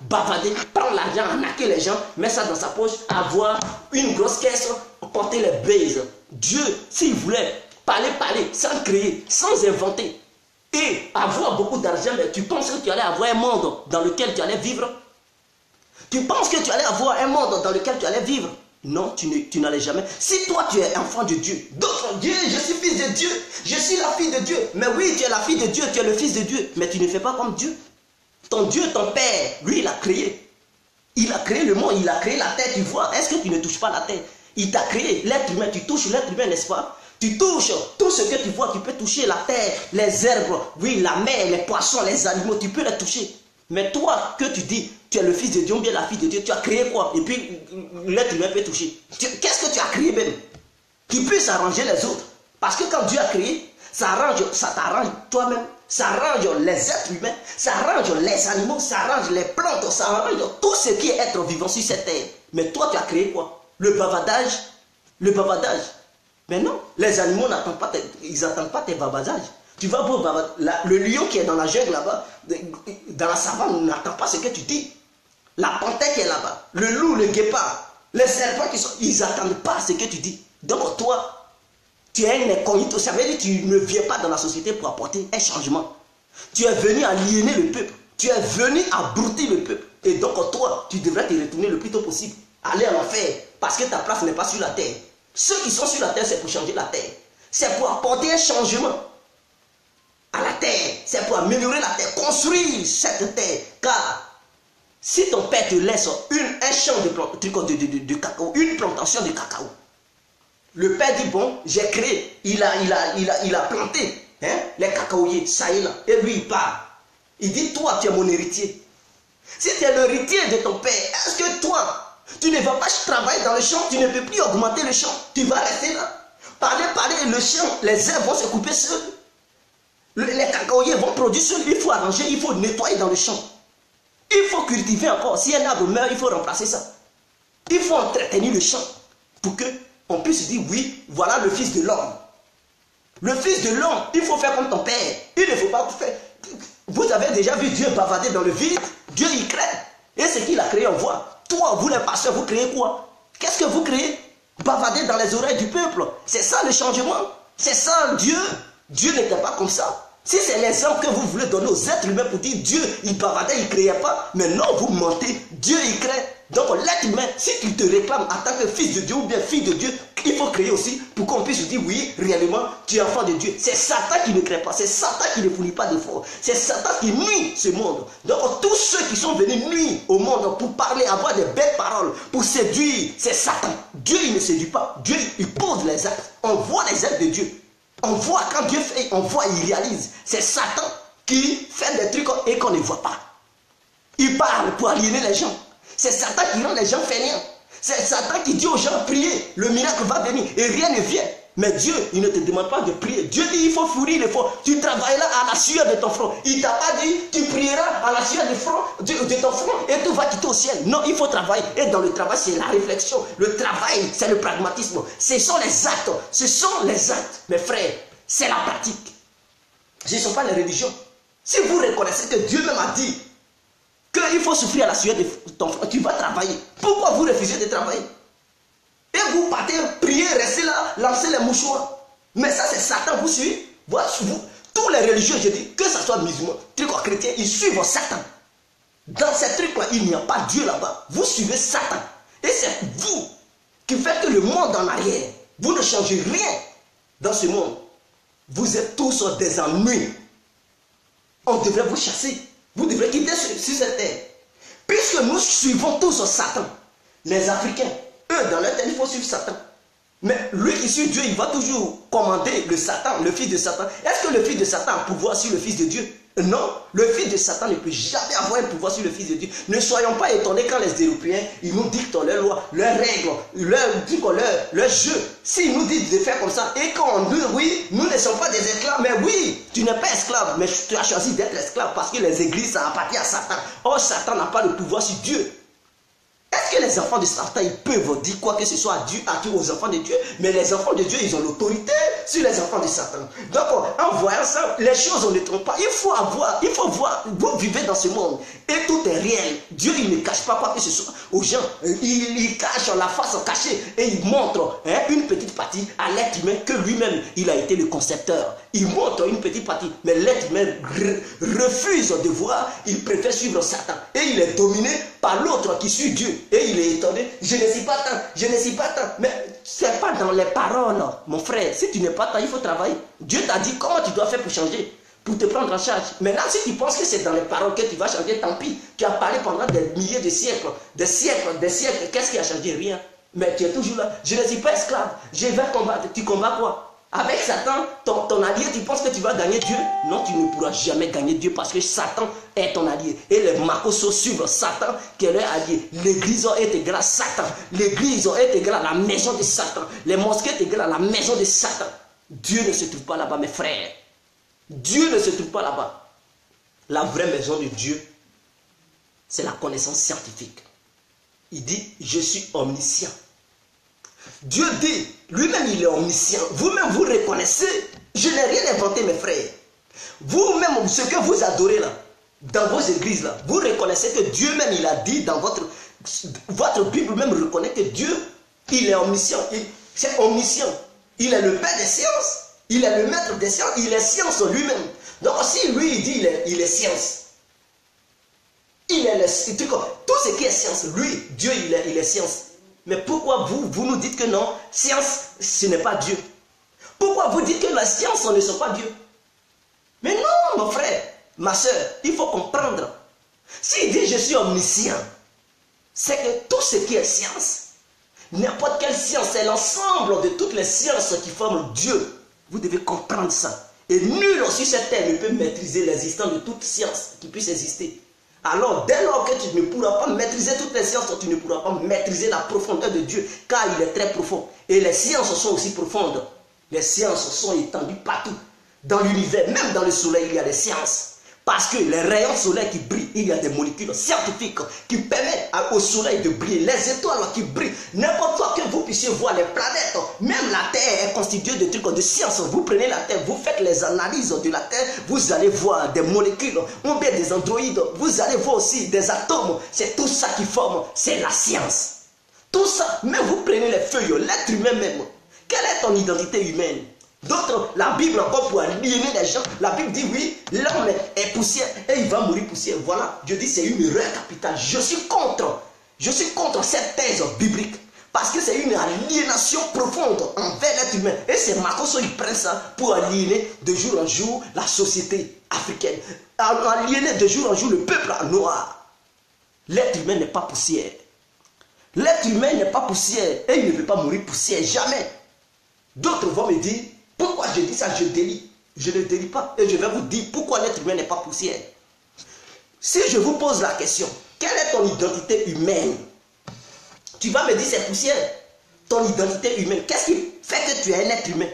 bavarder, prendre l'argent, arnaquer les gens, mettre ça dans sa poche, avoir une grosse caisse, porter les baises. Dieu, s'il voulait parler, sans créer, sans inventer, et avoir beaucoup d'argent, mais tu penses que tu allais avoir un monde dans lequel tu allais vivre? Tu penses que tu allais avoir un monde dans lequel tu allais vivre? Non, tu n'allais jamais. Si toi tu es enfant de Dieu, d'autres Dieu, je suis fils de Dieu, je suis la fille de Dieu. Mais oui, tu es la fille de Dieu, tu es le fils de Dieu, mais tu ne fais pas comme Dieu. Ton Dieu, ton Père, lui, il a créé. Il a créé le monde, il a créé la terre, tu vois. Est-ce que tu ne touches pas la terre? Il t'a créé l'être humain, tu touches l'être humain, n'est-ce pas? Tu touches tout ce que tu vois, tu peux toucher la terre, les herbes, oui, la mer, les poissons, les animaux, tu peux les toucher. Mais toi, que tu dis, tu es le fils de Dieu ou bien la fille de Dieu, tu as créé quoi? Et puis l'être humain peut toucher. Qu'est-ce que tu as créé même? Qui puisse arranger les autres. Parce que quand Dieu a créé, ça t'arrange toi-même. Ça arrange les êtres humains, ça arrange les animaux, ça arrange les plantes, ça arrange tout ce qui est être vivant sur cette terre. Mais toi, tu as créé quoi? Le bavardage. Le bavardage. Mais non, les animaux n'attendent pas, ils n'attendent pas tes bavardages. Tu vas pour le lion qui est dans la jungle là-bas, dans la savane, n'attend pas ce que tu dis. La panthère qui est là-bas, le loup, le guépard, les serpents qui sont, ils n'attendent pas ce que tu dis. Donc toi, tu es un incognito, ça veut dire que tu ne viens pas dans la société pour apporter un changement. Tu es venu aliéner le peuple. Tu es venu abrutir le peuple. Et donc toi, tu devrais te retourner le plus tôt possible. Aller en enfer. Parce que ta place n'est pas sur la terre. Ceux qui sont sur la terre, c'est pour changer la terre. C'est pour apporter un changement à la terre. C'est pour améliorer la terre. Construire cette terre. Car si ton père te laisse un champ de cacao, une plantation de cacao, le père dit, bon, j'ai créé, il a planté les cacaoyers, ça et là. Et lui, il part. Il dit, toi, tu es mon héritier. Si tu es l'héritier de ton père, est-ce que toi, tu ne vas pas travailler dans le champ, tu ne peux plus augmenter le champ, tu vas rester là. Parler, le champ, les herbes vont se couper seuls. Les cacaoyers vont produire seuls, il faut arranger, il faut nettoyer dans le champ. Il faut cultiver encore. Si un arbre meurt, il faut remplacer ça. Il faut entretenir le champ pour que on puisse dire, oui, voilà le fils de l'homme. Le fils de l'homme, il faut faire comme ton père. Il ne faut pas faire. Vous avez déjà vu Dieu bavarder dans le vide. Dieu, il crée. Et ce qu'il a créé, on voit. Toi, vous les pasteurs, vous créez quoi? Qu'est-ce que vous créez? Bavarder dans les oreilles du peuple. C'est ça le changement. C'est ça Dieu. Dieu n'était pas comme ça. Si c'est l'exemple que vous voulez donner aux êtres humains pour dire Dieu, il bavardait, il ne créait pas. Mais non, vous mentez. Dieu, il crée. Donc l'être humain, si tu te réclames en tant que fils de Dieu ou bien fille de Dieu, il faut créer aussi pour qu'on puisse dire oui, réellement, tu es enfant de Dieu. C'est Satan qui ne crée pas, c'est Satan qui ne fournit pas d'efforts, c'est Satan qui nuit ce monde. Donc tous ceux qui sont venus nuire au monde pour parler, avoir des belles paroles, pour séduire, c'est Satan. Dieu, il ne séduit pas. Dieu, il pose les actes. On voit les actes de Dieu. On voit quand Dieu fait, on voit, il réalise. C'est Satan qui fait des trucs et qu'on ne voit pas. Il parle pour aliéner les gens. C'est Satan qui rend les gens fainéants. C'est Satan qui dit aux gens, priez, le miracle va venir et rien ne vient. Mais Dieu, il ne te demande pas de prier. Dieu dit, il faut fournir l'effort. Tu travailleras à la sueur de ton front. Il ne t'a pas dit, tu prieras à la sueur de ton front et tout va quitter au ciel. Non, il faut travailler. Et dans le travail, c'est la réflexion. Le travail, c'est le pragmatisme. Ce sont les actes. Ce sont les actes. Mes frères, c'est la pratique. Ce ne sont pas les religions. Si vous reconnaissez que Dieu même a dit qu'il faut souffrir à la sueur de ton front, tu vas travailler. Pourquoi vous refusez de travailler? Et vous partez, prier, restez là, lancez les mouchoirs. Mais ça, c'est Satan, vous suivez. Tous les religieux, je dis, que ce soit musulman, trucs chrétiens, ils suivent Satan. Dans ces trucs-là, il n'y a pas Dieu là-bas. Vous suivez Satan. Et c'est vous qui faites que le monde en arrière, vous ne changez rien dans ce monde. Vous êtes tous des ennuis. On devrait vous chasser. Vous devrez quitter sur cette terre. Puisque nous suivons tous Satan, les Africains, eux, dans leur tête, il faut suivre Satan. Mais lui qui suit Dieu, il va toujours commander le Satan, le fils de Satan. Est-ce que le fils de Satan a pouvoir sur le fils de Dieu? Non, le fils de Satan ne peut jamais avoir un pouvoir sur le fils de Dieu. Ne soyons pas étonnés quand les Européens, ils nous dictent leurs lois, leurs règles, leurs jeux. S'ils nous disent de faire comme ça, et quand on dit oui, nous ne sommes pas des esclaves, mais oui, tu n'es pas esclave, mais tu as choisi d'être esclave parce que les églises, ça appartient à Satan. Or, Satan n'a pas le pouvoir sur Dieu. Est-ce que les enfants de Satan, ils peuvent dire quoi que ce soit à Dieu, aux enfants de Dieu? Mais les enfants de Dieu, ils ont l'autorité sur les enfants de Satan. Donc, en voyant ça, les choses, ne trompent pas. Il faut voir, vous vivez dans ce monde et tout est réel. Dieu, il ne cache pas quoi que ce soit aux gens. Il cache la face cachée et il montre une petite partie à l'être humain que lui-même, il a été le concepteur. Il montre une petite partie, mais l'être humain refuse de voir, il préfère suivre Satan. Et il est dominé par l'autre qui suit Dieu. Et il est étonné, je ne suis pas tant, je ne suis pas tant. Mais ce n'est pas dans les paroles, mon frère. Si tu n'es pas tant, il faut travailler. Dieu t'a dit comment tu dois faire pour changer, pour te prendre en charge. Maintenant, si tu penses que c'est dans les paroles que tu vas changer, tant pis. Tu as parlé pendant des milliers de siècles, des siècles, des siècles. Qu'est-ce qui a changé? Rien. Mais tu es toujours là. Je ne suis pas esclave. Je vais combattre. Tu combats quoi? Avec Satan, ton allié, tu penses que tu vas gagner Dieu? Non, tu ne pourras jamais gagner Dieu parce que Satan est ton allié. Et les Makosos suivent Satan qui est leur allié. L'église est égale à Satan. L'église est égale à la maison de Satan. Les mosquées sont égales à la maison de Satan. Dieu ne se trouve pas là-bas, mes frères. Dieu ne se trouve pas là-bas. La vraie maison de Dieu, c'est la connaissance scientifique. Il dit, je suis omniscient. Dieu dit, lui-même il est omniscient. Vous-même vous reconnaissez. Je n'ai rien inventé mes frères. Vous-même, ce que vous adorez là, dans vos églises là, vous reconnaissez que Dieu même il a dit dans votre Bible même reconnaît que Dieu, il est omniscient. C'est omniscient. Il est le père des sciences. Il est le maître des sciences. Il est science lui-même. Donc si lui il dit il est science. Il est tout ce qui est science. Lui, Dieu il est science. Mais pourquoi vous nous dites que non, science, ce n'est pas Dieu? Pourquoi vous dites que la science, ce ne sont pas Dieu? Mais non, mon frère, ma soeur, il faut comprendre. S'il dit je suis omniscient, c'est que tout ce qui est science, n'importe quelle science, c'est l'ensemble de toutes les sciences qui forment Dieu. Vous devez comprendre ça. Et nul sur cette terre ne peut maîtriser l'existence de toute science qui puisse exister. Alors, dès lors que tu ne pourras pas maîtriser toutes les sciences, tu ne pourras pas maîtriser la profondeur de Dieu, car il est très profond. Et les sciences sont aussi profondes. Les sciences sont étendues partout. Dans l'univers, même dans le soleil, il y a des sciences. Parce que les rayons soleil qui brillent, il y a des molécules scientifiques qui permettent au soleil de briller. Les étoiles qui brillent, n'importe quoi que vous puissiez voir, les planètes, même la Terre est constituée de trucs de science. Vous prenez la Terre, vous faites les analyses de la Terre, vous allez voir des molécules, ou bien des androïdes, vous allez voir aussi des atomes. C'est tout ça qui forme, c'est la science. Tout ça, même vous prenez les feuilles, l'être humain même. Quelle est ton identité humaine? D'autres, la Bible encore pour aliéner les gens, la Bible dit oui, l'homme est poussière et il va mourir poussière. Voilà, Dieu dit c'est une erreur capitale. Je suis contre cette thèse biblique parce que c'est une aliénation profonde envers l'être humain. Et c'est Makoso il prend ça pour aliéner de jour en jour la société africaine, aliéner de jour en jour le peuple noir. L'être humain n'est pas poussière. L'être humain n'est pas poussière et il ne peut pas mourir poussière, jamais. D'autres vont me dire, pourquoi je dis ça, je délie. Je ne délie pas. Et je vais vous dire pourquoi l'être humain n'est pas poussière. Si je vous pose la question, quelle est ton identité humaine? Tu vas me dire c'est poussière. Ton identité humaine, qu'est-ce qui fait que tu es un être humain?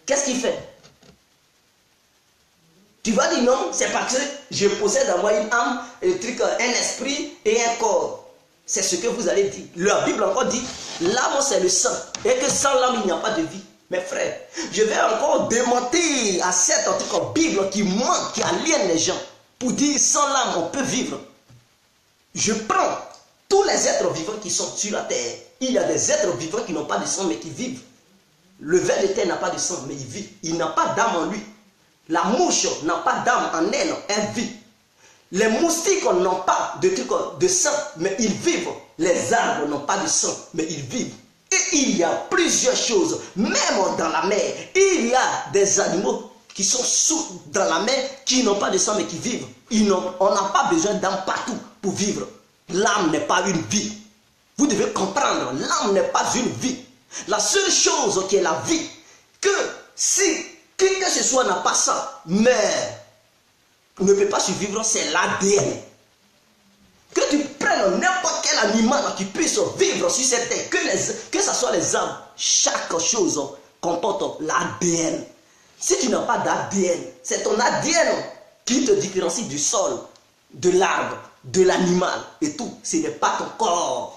Qu'est-ce qui fait? Tu vas dire non, c'est parce que je possède en moi une âme, un esprit et un corps. C'est ce que vous allez dire. La Bible encore dit, l'âme c'est le sang. Et que sans l'âme, il n'y a pas de vie. Mes frères, je vais encore démentir à cette Bible qui ment, qui aliène les gens. Pour dire, sans l'âme, on peut vivre. Je prends tous les êtres vivants qui sont sur la terre. Il y a des êtres vivants qui n'ont pas de sang, mais qui vivent. Le ver de terre n'a pas de sang, mais il vit. Il n'a pas d'âme en lui. La mouche n'a pas d'âme en elle, elle vit. Les moustiques n'ont pas de sang, mais ils vivent. Les arbres n'ont pas de sang, mais ils vivent. Et il y a plusieurs choses, même dans la mer. Il y a des animaux qui sont dans la mer, qui n'ont pas de sang, mais qui vivent. On n'a pas besoin d'âme partout pour vivre. L'âme n'est pas une vie. Vous devez comprendre, l'âme n'est pas une vie. La seule chose qui est la vie, que si qui que ce soit n'a pas ça, mais ne peut pas survivre, c'est l'ADN. Que tu prennes n'importe quel animal qui puisse vivre sur cette terre, que ce soit les arbres, chaque chose comporte l'ADN. Si tu n'as pas d'ADN, c'est ton ADN qui te différencie du sol, de l'arbre, de l'animal et tout. Ce n'est pas ton corps.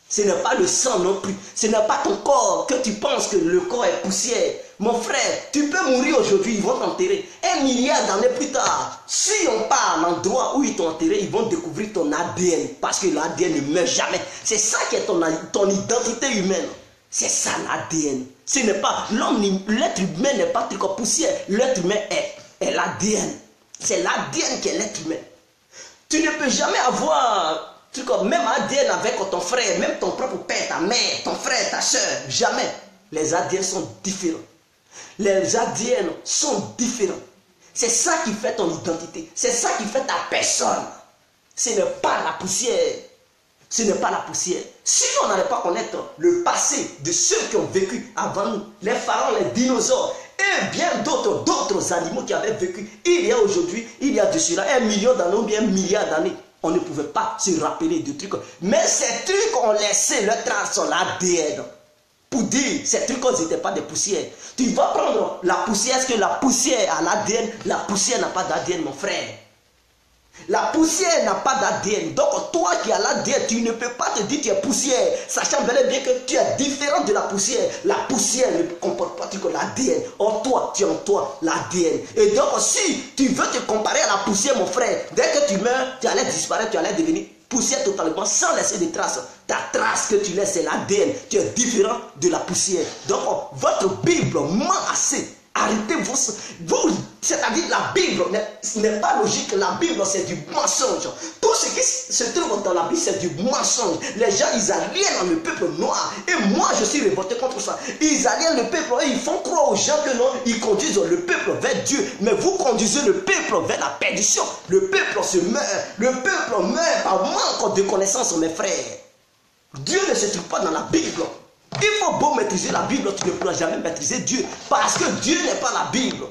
Ce n'est pas le sang non plus. Ce n'est pas ton corps que tu penses que le corps est poussière. Mon frère, tu peux mourir aujourd'hui, ils vont t'enterrer. 1 milliard d'années plus tard, si on part à l'endroit où ils t'ont enterré, ils vont découvrir ton ADN. Parce que l'ADN ne meurt jamais. C'est ça qui est ton identité humaine. C'est ça l'ADN. Ce n'est pas l'homme, l'être humain n'est pas truc poussière. L'être humain est l'ADN. C'est l'ADN qui est l'être humain. Tu ne peux jamais avoir même ADN avec ton frère, même ton propre père, ta mère, ton frère, ta soeur. Jamais. Les ADN sont différents. Les ADN sont différents. C'est ça qui fait ton identité. C'est ça qui fait ta personne. Ce n'est pas la poussière. Ce n'est pas la poussière. Si on n'allait pas connaître le passé de ceux qui ont vécu avant nous, les pharaons, les dinosaures, et bien d'autres animaux qui avaient vécu, il y a aujourd'hui, il y a de cela 1 million d'années ou bien 1 milliard d'années, on ne pouvait pas se rappeler de trucs. Mais ces trucs ont laissé leur trace sur l'ADN. Pour dire, ces trucs n'étaient pas des poussières. Tu vas prendre la poussière, est-ce que la poussière a l'ADN? La poussière n'a pas d'ADN, mon frère. La poussière n'a pas d'ADN. Donc toi qui as l'ADN, tu ne peux pas te dire que tu es poussière, sachant bel et bien que tu es différent de la poussière. La poussière ne comporte pas que l'ADN. Or toi, tu as en toi l'ADN. Et donc si tu veux te comparer à la poussière, mon frère, dès que tu meurs, tu allais disparaître, tu allais devenir poussière totalement sans laisser de traces. Ta trace que tu laisses, c'est l'ADN. Tu es différent de la poussière. Donc votre Bible ment assez. Arrêtez vous c'est-à-dire la Bible n'est pas logique. La Bible c'est du mensonge. Tout ce qui se trouve dans la Bible c'est du mensonge. Les gens ils aliènent le peuple noir. Et moi je suis révolté contre ça. Ils aliènent le peuple et ils font croire aux gens que non, ils conduisent le peuple vers Dieu. Mais vous conduisez le peuple vers la perdition. Le peuple se meurt. Le peuple meurt par manque de connaissances, mes frères. Dieu ne se trouve pas dans la Bible. Il faut beau maîtriser la Bible, tu ne pourras jamais maîtriser Dieu. Parce que Dieu n'est pas la Bible.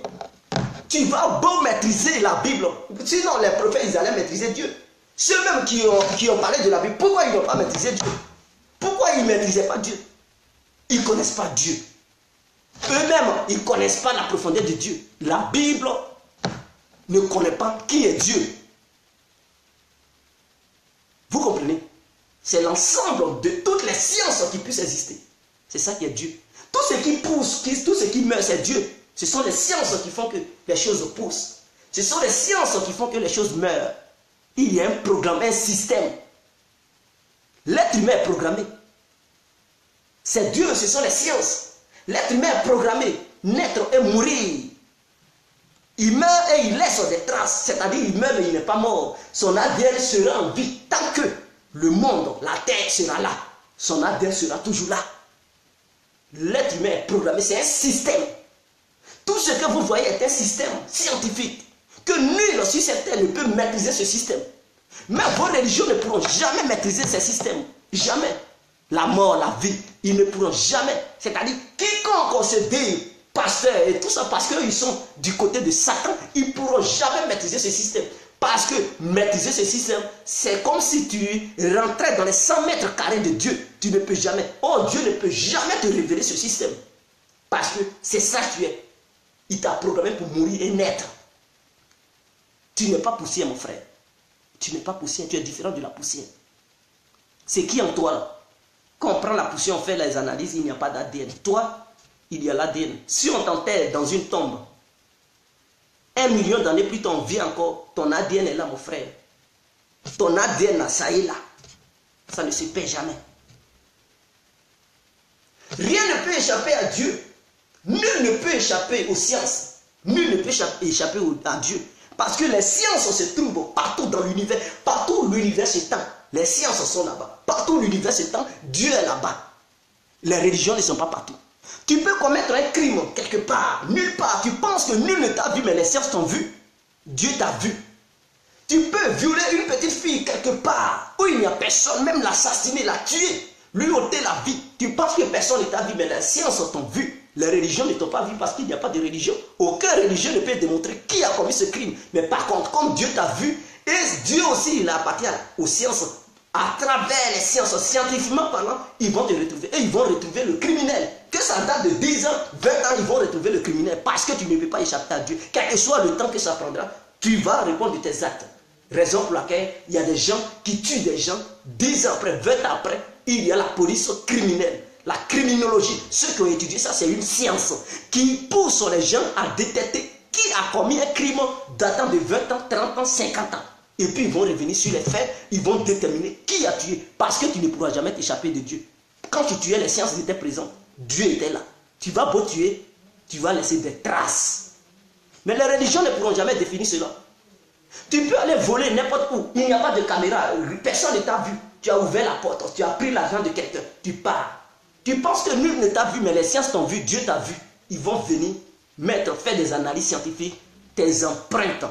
Tu vas beau maîtriser la Bible. Sinon, les prophètes, ils allaient maîtriser Dieu. Ceux-mêmes qui ont parlé de la Bible, pourquoi ils n'ont pas maîtrisé Dieu? Pourquoi ils ne maîtrisaient pas Dieu? Ils ne connaissent pas Dieu. Eux-mêmes, ils ne connaissent pas la profondeur de Dieu. La Bible ne connaît pas qui est Dieu. Vous comprenez? C'est l'ensemble de toutes les sciences qui puissent exister. C'est ça qui est Dieu. Tout ce qui pousse, tout ce qui meurt, c'est Dieu. Ce sont les sciences qui font que les choses poussent. Ce sont les sciences qui font que les choses meurent. Il y a un programme, un système. L'être humain est programmé. C'est Dieu, ce sont les sciences. L'être humain est programmé. Naître et mourir. Il meurt et il laisse des traces. C'est-à-dire il meurt mais il n'est pas mort. Son ADN sera en vie tant que le monde, la terre sera là. Son ADN sera toujours là. L'être humain est programmé, c'est un système. Tout ce que vous voyez est un système scientifique. Que nul sur cette terre ne peut maîtriser ce système. Mais vos religions ne pourront jamais maîtriser ce système. Jamais. La mort, la vie, ils ne pourront jamais. C'est-à-dire, quiconque se dit pasteur et tout ça, parce qu'ils sont du côté de Satan, ils ne pourront jamais maîtriser ce système. Parce que maîtriser ce système, c'est comme si tu rentrais dans les 100 mètres carrés de Dieu. Tu ne peux jamais. Oh, Dieu ne peut jamais te révéler ce système. Parce que c'est ça que tu es. Il t'a programmé pour mourir et naître. Tu n'es pas poussière, mon frère. Tu n'es pas poussière, tu es différent de la poussière. C'est qui en toi là? Quand on prend la poussière, on fait les analyses, il n'y a pas d'ADN. Toi, il y a l'ADN. Si on t'enterre dans une tombe, 1 million d'années plus tard, on vit encore, ton ADN est là, mon frère. Ton ADN, ça y est là. Ça ne se perd jamais. Rien ne peut échapper à Dieu. Nul ne peut échapper aux sciences. Nul ne peut échapper à Dieu. Parce que les sciences se trouvent partout dans l'univers. Partout où l'univers s'étend, les sciences sont là-bas. Partout où l'univers s'étend, Dieu est là-bas. Les religions ne sont pas partout. Tu peux commettre un crime quelque part, nulle part. Tu penses que nul ne t'a vu, mais les sciences t'ont vu. Dieu t'a vu. Tu peux violer une petite fille quelque part où il n'y a personne, même l'assassiner, la tuer, lui ôter la vie. Tu penses que personne ne t'a vu, mais les sciences t'ont vu. Les religions ne t'ont pas vu parce qu'il n'y a pas de religion. Aucun religieux ne peut démontrer qui a commis ce crime. Mais par contre, comme Dieu t'a vu, et Dieu aussi, il appartient aux sciences, à travers les sciences, scientifiquement parlant, ils vont te retrouver. Et ils vont retrouver le criminel. Que ça date de 10 ans, 20 ans, ils vont retrouver le criminel. Parce que tu ne peux pas échapper à Dieu. Quel que soit le temps que ça prendra, tu vas répondre de tes actes. Raison pour laquelle il y a des gens qui tuent des gens. 10 ans après, 20 ans après, il y a la police criminelle. La criminologie, ceux qui ont étudié ça, c'est une science qui pousse les gens à détecter qui a commis un crime datant de 20 ans, 30 ans, 50 ans. Et puis ils vont revenir sur les faits, ils vont déterminer qui a tué. Parce que tu ne pourras jamais t'échapper de Dieu. Quand tu tuais, les sciences étaient présentes. Dieu était là. Tu vas beau tuer, tu vas laisser des traces. Mais les religions ne pourront jamais définir cela. Tu peux aller voler n'importe où. Il n'y a pas de caméra. Personne ne t'a vu. Tu as ouvert la porte, tu as pris l'argent de quelqu'un. Tu pars. Tu penses que nul ne t'a vu, mais les sciences t'ont vu, Dieu t'a vu. Ils vont venir faire des analyses scientifiques, tes empreintes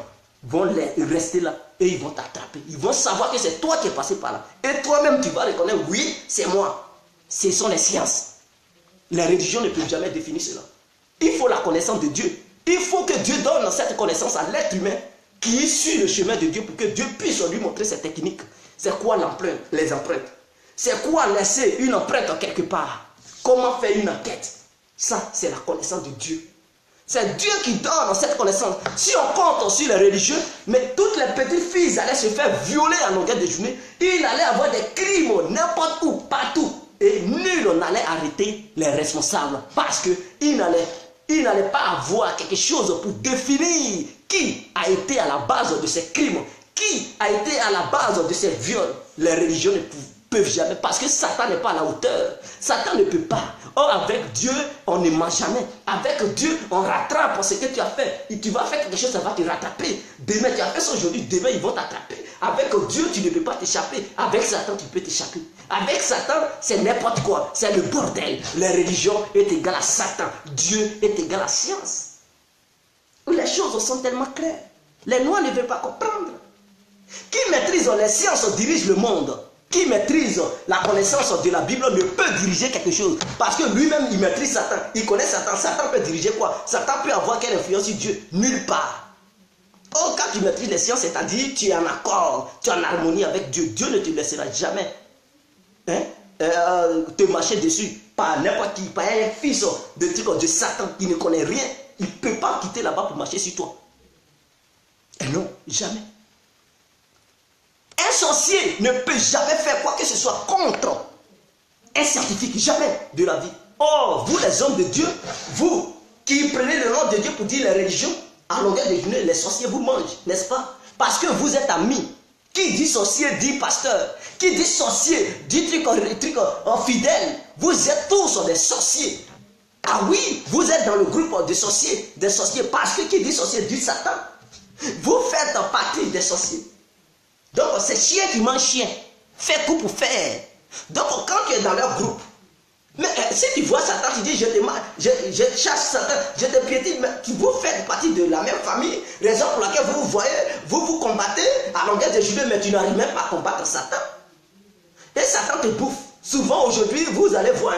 vont rester là et ils vont t'attraper. Ils vont savoir que c'est toi qui es passé par là. Et toi-même, tu vas reconnaître, oui, c'est moi. Ce sont les sciences. Les religions ne peuvent jamais définir cela. Il faut la connaissance de Dieu. Il faut que Dieu donne cette connaissance à l'être humain qui suit le chemin de Dieu pour que Dieu puisse lui montrer ses techniques. C'est quoi l'empreinte, les empreintes? C'est quoi laisser une empreinte quelque part? Comment faire une enquête? Ça, c'est la connaissance de Dieu. C'est Dieu qui donne cette connaissance. Si on compte sur les religieux, mais toutes les petites filles allaient se faire violer à longueur de journée. Il allait avoir des crimes n'importe où, partout. Et nul n'allait arrêter les responsables. Parce qu'il n'allait pas avoir quelque chose pour définir qui a été à la base de ces crimes. Qui a été à la base de ces viols. Les religieux ne peuvent jamais. Parce que Satan n'est pas à la hauteur. Satan ne peut pas. Or, avec Dieu, on ne ment jamais. Avec Dieu, on rattrape ce que tu as fait. Et tu vas faire quelque chose, ça va te rattraper. Demain, tu as fait ça aujourd'hui, demain, ils vont t'attraper. Avec Dieu, tu ne peux pas t'échapper. Avec Satan, tu peux t'échapper. Avec Satan, c'est n'importe quoi. C'est le bordel. La religion est égale à Satan. Dieu est égal à science. Les choses sont tellement claires. Les Noirs ne veulent pas comprendre. Qui maîtrise les sciences dirige le monde. Qui maîtrise la connaissance de la Bible ne peut diriger quelque chose. Parce que lui-même, il maîtrise Satan. Il connaît Satan. Satan peut diriger quoi? Satan peut avoir quelle influence sur Dieu? Nulle part. Or, quand tu maîtrises les sciences, c'est-à-dire tu es en accord, tu es en harmonie avec Dieu. Dieu ne te laissera jamais te marcher dessus par n'importe qui, par un fils de Satan qui ne connaît rien. Il ne peut pas quitter là-bas pour marcher sur toi. Et non, jamais. Un sorcier ne peut jamais faire quoi que ce soit contre un scientifique, jamais de la vie. Or, vous les hommes de Dieu, vous qui prenez le nom de Dieu pour dire les religions, à longueur de journée, les sorciers vous mangent, n'est-ce pas? Parce que vous êtes amis. Qui dit sorcier dit pasteur. Qui dit sorcier dit truc fidèle. Vous êtes tous des sorciers. Ah oui, vous êtes dans le groupe des sorciers parce que qui dit sorcier dit Satan. Vous faites partie des sorciers. Donc c'est chien qui mange chien. Fais coup pour faire. Donc quand tu es dans leur groupe, mais si tu vois Satan, tu dis je chasse Satan, je te piétine, mais vous faites partie de la même famille. Raison pour laquelle vous voyez, vous combattez à longueur de journée, mais tu n'arrives même pas à combattre Satan. Et Satan te bouffe. Souvent aujourd'hui, vous allez voir,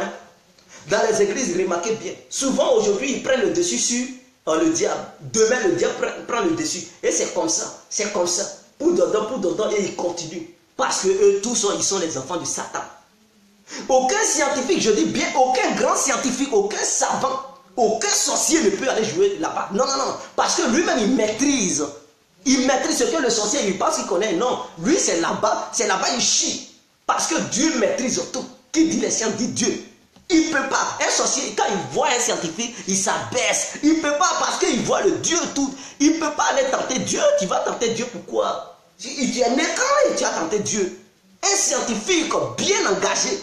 dans les églises, remarquez bien, souvent aujourd'hui, ils prennent le dessus sur le diable. Demain, le diable prend le dessus. Et c'est comme ça, pour dedans, et ils continuent. Parce que eux, tous, ils sont les enfants de Satan. Aucun scientifique, je dis bien, aucun grand scientifique, aucun savant, aucun sorcier ne peut aller jouer là-bas. Non, non, non. Parce que lui-même, il maîtrise. Il maîtrise ce que le sorcier, il pense qu'il connaît. Non, lui, c'est là-bas, il chie. Parce que Dieu maîtrise tout. Qui dit les sciences dit Dieu. Il ne peut pas. Un sorcier, quand il voit un scientifique, il s'abaisse. Il ne peut pas parce qu'il voit le Dieu tout. Il ne peut pas aller tenter Dieu. Tu vas tenter Dieu pourquoi? Tu es mécréant et tu as tenté Dieu. Un scientifique bien engagé,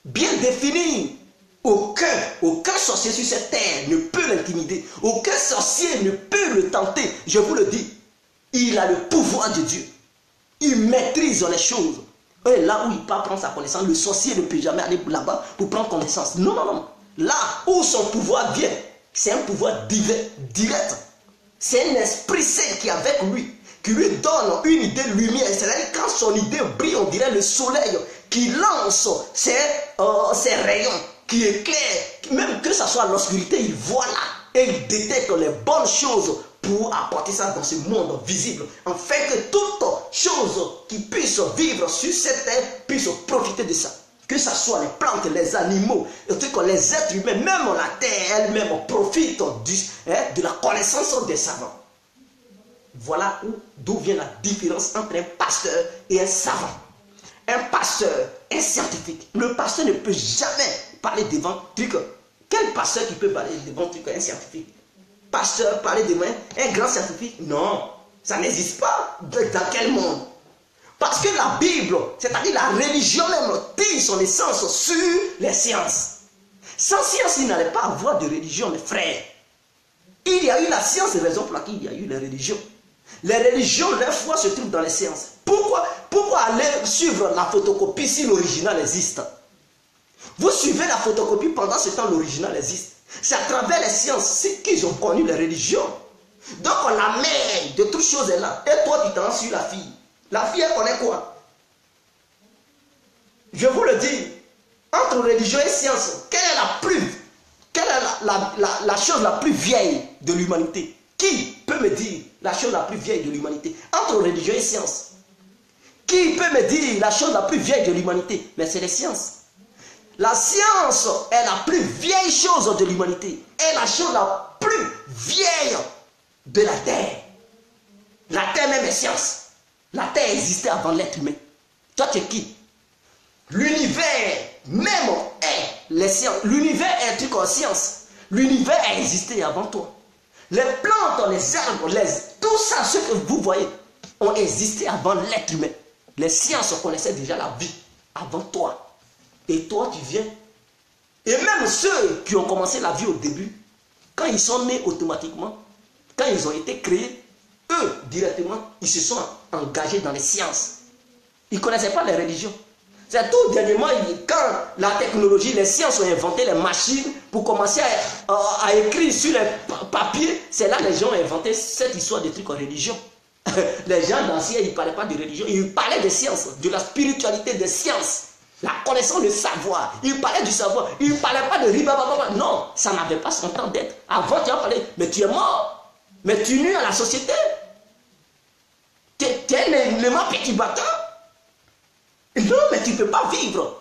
bien défini. Aucun sorcier sur cette terre ne peut l'intimider. Aucun sorcier ne peut le tenter. Je vous le dis. Il a le pouvoir de Dieu. Il maîtrise les choses. Et là où il part prendre sa connaissance, le sorcier ne peut jamais aller là-bas pour prendre connaissance. Non, non, non. Là où son pouvoir vient, c'est un pouvoir direct. C'est un esprit saint qui est avec lui, qui lui donne une idée de lumière. C'est-à-dire quand son idée brille, on dirait le soleil qui lance ses rayons, qui éclaire. Même que ce soit l'obscurité, il voit là et il détecte les bonnes choses pour apporter ça dans ce monde visible, afin que toute chose qui puisse vivre sur cette terre puisse profiter de ça. Que ce soit les plantes, les animaux, les êtres humains, même la terre elle-même profite de la connaissance des savants. Voilà d'où vient la différence entre un pasteur et un savant. Un pasteur, un scientifique. Le pasteur ne peut jamais parler devant truc. Quel pasteur qui peut parler devant truc un scientifique? Pasteur, parler devant un grand scientifique? Non, ça n'existe pas. Dans quel monde? Parce que la Bible, c'est-à-dire la religion même, tire son essence sur les sciences. Sans science, il n'allait pas avoir de religion, mes frères. Il y a eu la science, raison pour laquelle il y a eu les religions. Les religions, leur foi se trouve dans les sciences. Pourquoi aller suivre la photocopie si l'original existe? Vous suivez la photocopie pendant ce temps, l'original existe. C'est à travers les sciences qu'ils ont connu les religions. Donc la mère de toutes choses est là. Et toi, tu t'en sur la fille. La fille, elle connaît quoi? Je vous le dis, entre religion et science, quelle est la chose la plus vieille de l'humanité? Qui peut me dire la chose la plus vieille de l'humanité? Entre religion et science. Qui peut me dire la chose la plus vieille de l'humanité? Mais c'est les sciences. La science est la plus vieille chose de l'humanité. Est la chose la plus vieille de la terre. La terre même est science. La terre existait avant l'être humain. Toi, tu es qui? L'univers même est les sciences. L'univers est un truc en science. L'univers a existé avant toi. Les plantes, les arbres, tout ça, ce que vous voyez, ont existé avant l'être humain. Les sciences connaissaient déjà la vie avant toi. Et toi, tu viens. Et même ceux qui ont commencé la vie au début, quand ils sont nés automatiquement, quand ils ont été créés, eux, directement, ils se sont engagés dans les sciences. Ils ne connaissaient pas les religions. C'est tout dernièrement, quand la technologie, les sciences ont inventé les machines pour commencer à écrire sur les papiers, c'est là que les gens ont inventé cette histoire de trucs en religion. Les gens d'ancien, ils ne parlaient pas de religion, ils parlaient des sciences, de la spiritualité des sciences, la connaissance, le savoir. Ils parlaient du savoir, ils ne parlaient pas de ribababa. Non, ça n'avait pas son temps d'être. Avant, tu as parlé, mais tu es mort, mais tu nuis à la société. Tu es un élément perturbateur. Non, mais tu ne peux pas vivre.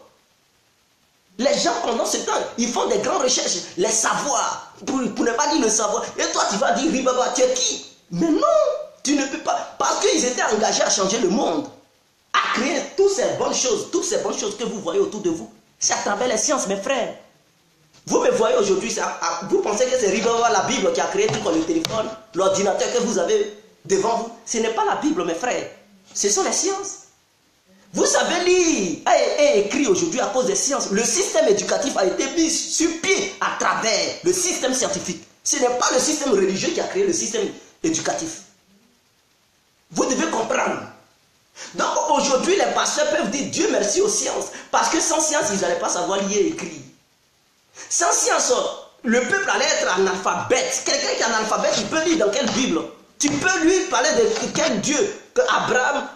Les gens, pendant ce temps, ils font des grandes recherches, les savoirs, pour ne pas dire le savoir. Et toi, tu vas dire, ribaba, tu es qui? Mais non, tu ne peux pas. Parce qu'ils étaient engagés à changer le monde, à créer toutes ces bonnes choses que vous voyez autour de vous. C'est à travers les sciences, mes frères. Vous me voyez aujourd'hui, vous pensez que c'est ribaba, la Bible, qui a créé tout comme le téléphone, l'ordinateur que vous avez devant vous. Ce n'est pas la Bible, mes frères. Ce sont les sciences. Vous savez lire et écrire aujourd'hui à cause des sciences. Le système éducatif a été mis sur pied à travers le système scientifique. Ce n'est pas le système religieux qui a créé le système éducatif. Vous devez comprendre. Donc aujourd'hui, les pasteurs peuvent dire Dieu merci aux sciences. Parce que sans science, ils n'allaient pas savoir lire et écrire. Sans science, le peuple allait être analphabète. Quelqu'un qui est analphabète, il peut lire dans quelle Bible? Tu peux lui parler de quel Dieu? Que Abraham,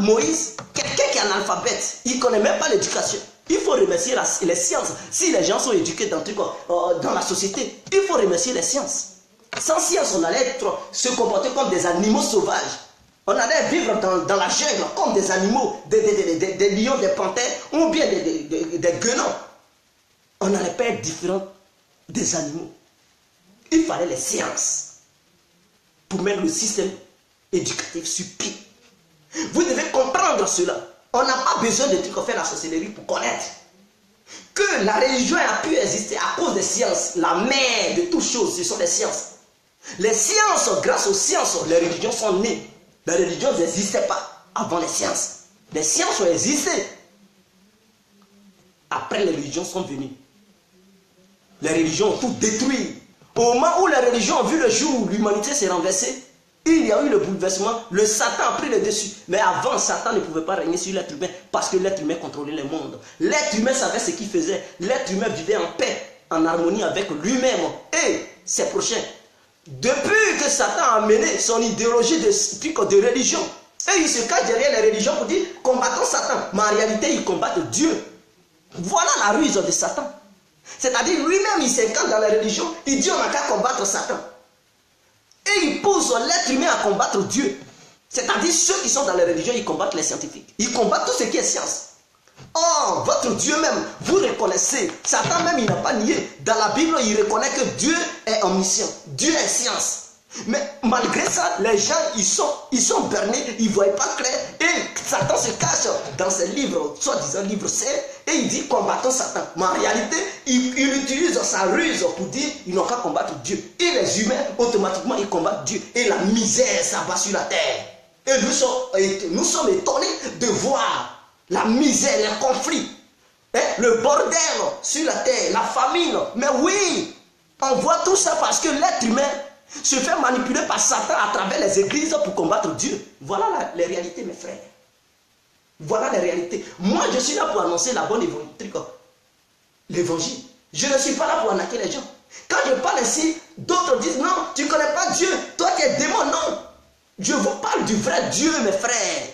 Moïse, quelqu'un qui est analphabète, il ne connaît même pas l'éducation. Il faut remercier les sciences. Si les gens sont éduqués dans la société, il faut remercier les sciences. Sans science, on allait se comporter comme des animaux sauvages. On allait vivre dans la jungle comme des animaux, des lions, des panthères, ou bien des guenons. On n'allait pas être différent des animaux. Il fallait les sciences pour mettre le système éducatif sur pied. Vous devez comprendre cela. On n'a pas besoin de faire la sorcellerie pour connaître que la religion a pu exister à cause des sciences. La mère de toutes choses, ce sont les sciences. Les sciences, grâce aux sciences, les religions sont nées. Les religions n'existaient pas avant les sciences. Les sciences ont existé. Après, les religions sont venues. Les religions ont tout détruit. Au moment où les religions ont vu le jour où l'humanité s'est renversée, il y a eu le bouleversement, le Satan a pris le dessus. Mais avant, Satan ne pouvait pas régner sur l'être humain parce que l'être humain contrôlait le monde. L'être humain savait ce qu'il faisait. L'être humain vivait en paix, en harmonie avec lui-même et ses prochains. Depuis que Satan a mené son idéologie de religion, et il se cache derrière les religions pour dire combattons Satan. Mais en réalité, ils combattent Dieu. Voilà la ruse de Satan. C'est-à-dire lui-même, il s'incarne dans la religion, il dit on n'a qu'à combattre Satan. Et il pousse l'être humain à combattre Dieu. C'est-à-dire ceux qui sont dans la religion, ils combattent les scientifiques. Ils combattent tout ce qui est science. Or, votre Dieu même, vous reconnaissez, Satan même, il n'a pas nié. Dans la Bible, il reconnaît que Dieu est omniscient. Dieu est science. Mais malgré ça, les gens, ils sont bernés, ils ne voient pas clair. Et Satan se cache dans ses livres, soi-disant livres saints, et il dit combattons Satan. Mais en réalité, il utilise sa ruse pour dire ils n'ont qu'à combattre Dieu. Et les humains, automatiquement, ils combattent Dieu. Et la misère s'abat sur la terre. Et nous sommes étonnés de voir la misère, les conflits, le bordel sur la terre, la famine. Mais oui, on voit tout ça parce que l'être humain se fait manipuler par Satan à travers les églises pour combattre Dieu. Voilà les réalités, mes frères. Voilà les réalités. Moi, je suis là pour annoncer la bonne évangile. L'évangile. Je ne suis pas là pour arnaquer les gens. Quand je parle ainsi, d'autres disent non, tu ne connais pas Dieu, toi tu es démon. Non, je vous parle du vrai Dieu, mes frères.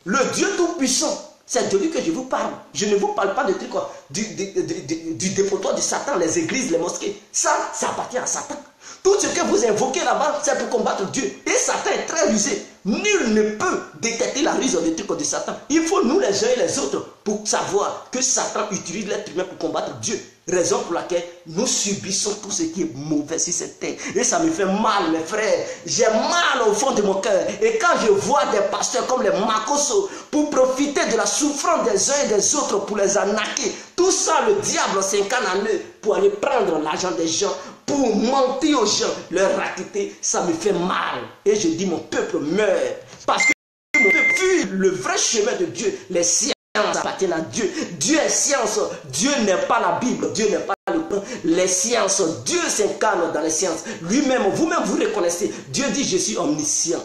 Le Dieu tout-puissant, c'est de lui que je vous parle. Je ne vous parle pas de trucs du dépotoir de Satan, les églises, les mosquées. Ça appartient à Satan. Tout ce que vous invoquez là-bas, c'est pour combattre Dieu. Et Satan est très rusé. Nul ne peut détecter la ruse des trucs de Satan. Il faut nous les uns et les autres pour savoir que Satan utilise l'être humain pour combattre Dieu. Raison pour laquelle nous subissons tout ce qui est mauvais sur cette terre. Et ça me fait mal, mes frères. J'ai mal au fond de mon cœur. Et quand je vois des pasteurs comme les Makoso, pour profiter de la souffrance des uns et des autres, pour les arnaquer, tout ça, le diable s'incarne en eux pour aller prendre l'argent des gens, pour mentir aux gens, leur raqueter, ça me fait mal. Et je dis, mon peuple meurt. Parce que mon peuple fuit le vrai chemin de Dieu. Les sciences appartiennent à Dieu. Dieu est science. Dieu n'est pas la Bible. Dieu n'est pas le pain. Les sciences, Dieu s'incarne dans les sciences. Lui-même, vous-même, vous reconnaissez. Dieu dit, je suis omniscient.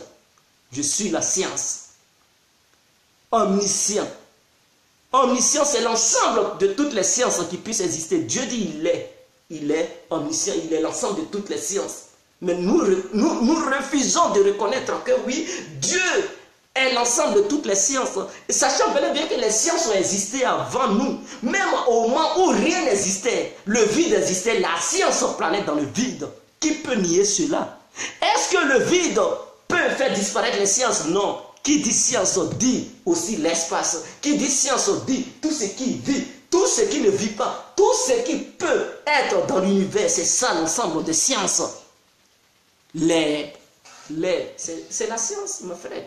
Je suis la science. Omniscient. Omniscient, c'est l'ensemble de toutes les sciences qui puissent exister. Dieu dit, il est omniscient, il est l'ensemble de toutes les sciences. Mais nous refusons de reconnaître que oui, Dieu est l'ensemble de toutes les sciences. Et sachant bel et bien que les sciences ont existé avant nous. Même au moment où rien n'existait, le vide existait, la science planait dans le vide. Qui peut nier cela? Est-ce que le vide peut faire disparaître les sciences? Non. Qui dit science dit aussi l'espace. Qui dit science dit tout ce qui vit. Tout ce qui ne vit pas, tout ce qui peut être dans l'univers, c'est ça l'ensemble des sciences. C'est la science, mon frère.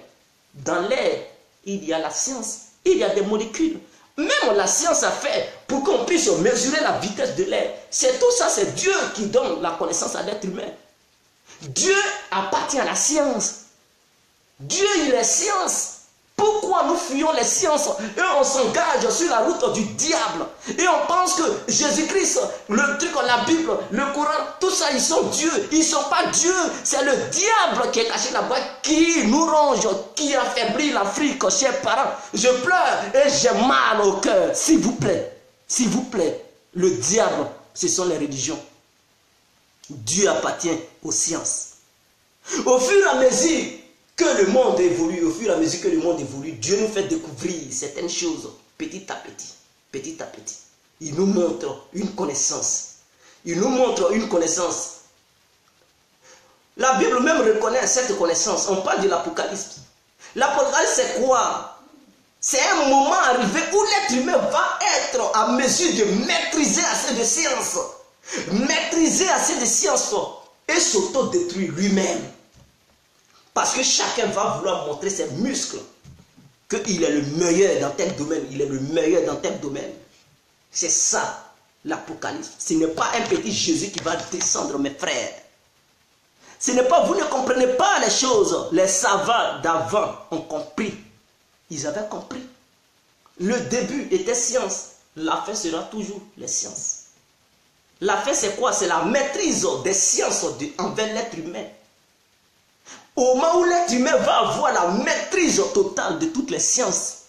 Dans l'air, il y a la science, il y a des molécules. Même la science a fait pour qu'on puisse mesurer la vitesse de l'air. C'est tout ça, c'est Dieu qui donne la connaissance à l'être humain. Dieu appartient à la science. Dieu, il est science. Pourquoi nous fuyons les sciences et on s'engage sur la route du diable? Et on pense que Jésus-Christ, le truc, la Bible, le Coran, tout ça, ils sont Dieu. Ils ne sont pas Dieu. C'est le diable qui est caché là-bas, qui nous ronge, qui affaiblit l'Afrique, chers parents. Je pleure et j'ai mal au cœur. S'il vous plaît, le diable, ce sont les religions. Dieu appartient aux sciences. Au fur et à mesure que le monde évolue, Dieu nous fait découvrir certaines choses petit à petit. Il nous montre une connaissance. La Bible même reconnaît cette connaissance. On parle de l'Apocalypse. L'Apocalypse, c'est quoi? C'est un moment arrivé où l'être humain va être à mesure de maîtriser assez de sciences, et s'auto-détruire lui-même. Parce que chacun va vouloir montrer ses muscles, qu'il est le meilleur dans tel domaine, C'est ça, l'Apocalypse. Ce n'est pas un petit Jésus qui va descendre, mes frères. Ce n'est pas, vous ne comprenez pas les choses. Les savants d'avant ont compris. Ils avaient compris. Le début était science. La fin sera toujours les sciences. La fin, c'est quoi? C'est la maîtrise des sciences envers l'être humain. Au moment où l'être humain va avoir la maîtrise totale de toutes les sciences,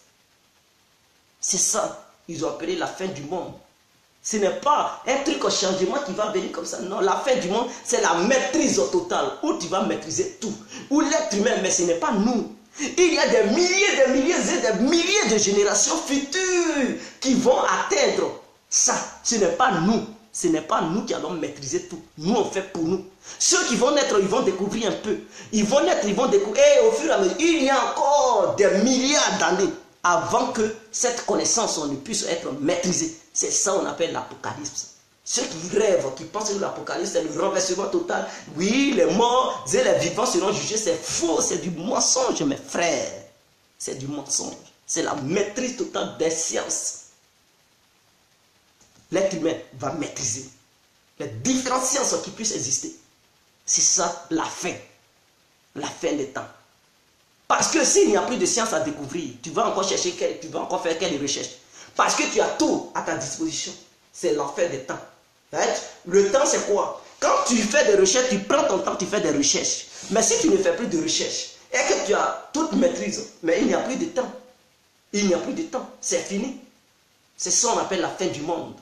c'est ça, ils ont appelé la fin du monde. Ce n'est pas un truc au changement qui va venir comme ça. Non, la fin du monde, c'est la maîtrise totale, où tu vas maîtriser tout. Où l'être humain, mais ce n'est pas nous. Il y a des milliers de générations futures qui vont atteindre ça. Ce n'est pas nous. Ce n'est pas nous qui allons maîtriser tout. Nous, on fait pour nous. Ceux qui vont naître, ils vont découvrir un peu. Ils vont découvrir. Et au fur et à mesure, il y a encore des milliards d'années avant que cette connaissance ne puisse être maîtrisée. C'est ça qu'on appelle l'Apocalypse. Ceux qui rêvent, qui pensent que l'Apocalypse, c'est le renversement total. Oui, les morts et les vivants seront jugés. C'est faux, c'est du mensonge, mes frères. C'est du mensonge. C'est la maîtrise totale des sciences. L'être humain va maîtriser les différentes sciences qui puissent exister. C'est ça la fin des temps. Parce que s'il n'y a plus de sciences à découvrir, tu vas encore chercher, tu vas encore faire quelle recherche? Parce que tu as tout à ta disposition. C'est l'enfer des temps. Le temps, c'est quoi? Quand tu fais des recherches, tu prends ton temps, tu fais des recherches. Mais si tu ne fais plus de recherches et que tu as toute maîtrise, mais il n'y a plus de temps. Il n'y a plus de temps. C'est fini. C'est ça qu'on appelle la fin du monde.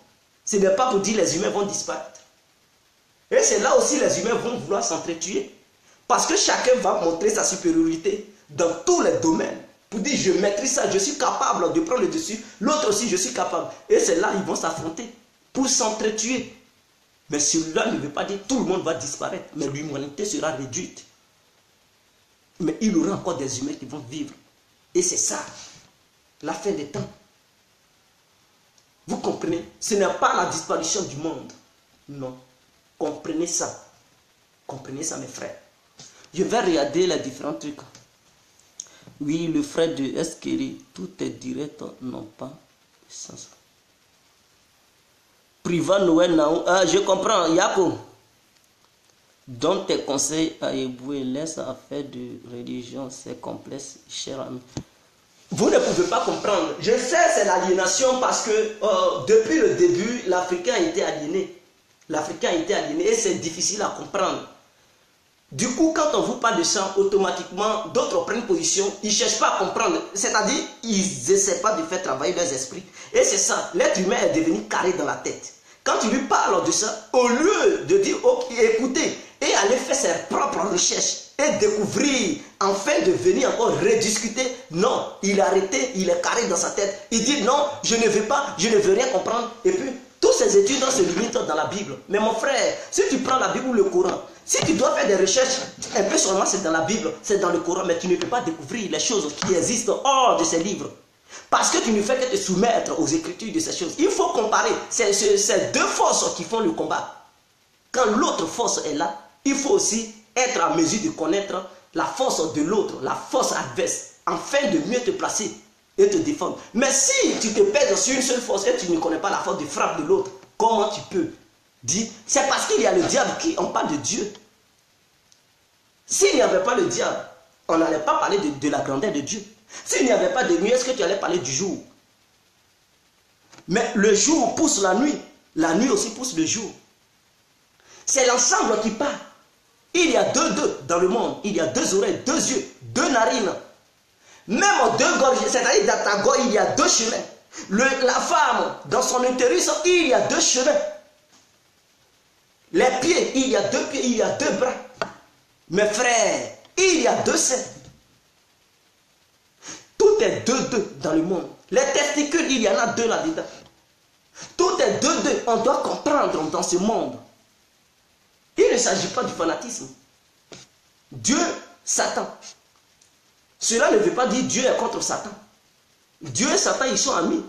Ce n'est pas pour dire les humains vont disparaître. Et c'est là aussi les humains vont vouloir s'entretuer. Parce que chacun va montrer sa supériorité dans tous les domaines. Pour dire, je maîtrise ça, je suis capable de prendre le dessus. L'autre aussi, je suis capable. Et c'est là ils vont s'affronter pour s'entretuer. Mais cela ne veut pas dire que tout le monde va disparaître. Mais l'humanité sera réduite. Mais il y aura encore des humains qui vont vivre. Et c'est ça, la fin des temps. Vous comprenez? Ce n'est pas la disparition du monde. Non. Comprenez ça. Comprenez ça, mes frères. Je vais regarder les différents trucs. Oui, le frère de Eskeri, tout est direct, non pas de sens. Priva Noël Naou. Ah, je comprends, Yako. Donne tes conseils à Eboué, laisse affaire de religion, c'est complexe, cher ami. Vous ne pouvez pas comprendre. Je sais, c'est l'aliénation parce que depuis le début, l'Africain a été aliéné. L'Africain a été aliéné et c'est difficile à comprendre. Du coup, quand on vous parle de ça, automatiquement, d'autres prennent position. Ils ne cherchent pas à comprendre. C'est-à-dire, ils n'essaient pas de faire travailler leurs esprits. Et c'est ça, l'être humain est devenu carré dans la tête. Quand tu lui parles de ça, au lieu de dire, ok, écoutez, et aller faire ses propres recherches, et découvrir, enfin de venir encore rediscuter, non, il est arrêté, il est carré dans sa tête. Il dit, non, je ne veux pas, je ne veux rien comprendre. Et puis, tous ces études se limitent dans la Bible. Mais mon frère, si tu prends la Bible ou le Coran, si tu dois faire des recherches, un peu seulement c'est dans la Bible, c'est dans le Coran, mais tu ne peux pas découvrir les choses qui existent hors de ces livres. Parce que tu ne fais que te soumettre aux écritures de ces choses. Il faut comparer. C'est deux forces qui font le combat. Quand l'autre force est là, il faut aussi être en mesure de connaître la force de l'autre, la force adverse, afin de mieux te placer et te défendre. Mais si tu te pèses sur une seule force et tu ne connais pas la force de frappe de l'autre, comment tu peux dire? C'est parce qu'il y a le diable qui on parle de Dieu. S'il n'y avait pas le diable, on n'allait pas parler de la grandeur de Dieu. S'il n'y avait pas de nuit, est-ce que tu allais parler du jour? Mais le jour pousse la nuit aussi pousse le jour. C'est l'ensemble qui part. Il y a deux dans le monde. Il y a deux oreilles, deux yeux, deux narines. Même deux gorges, c'est-à-dire dans ta gorge, il y a deux chemins. La femme, dans son utérus, il y a deux chemins. Les pieds, il y a deux pieds, il y a deux bras. Mes frères, il y a deux seins. Tout est deux dans le monde. Les testicules, il y en a deux là-dedans. Tout est deux. On doit comprendre dans ce monde. Il ne s'agit pas du fanatisme. Dieu, Satan. Cela ne veut pas dire Dieu est contre Satan. Dieu et Satan, ils sont amis.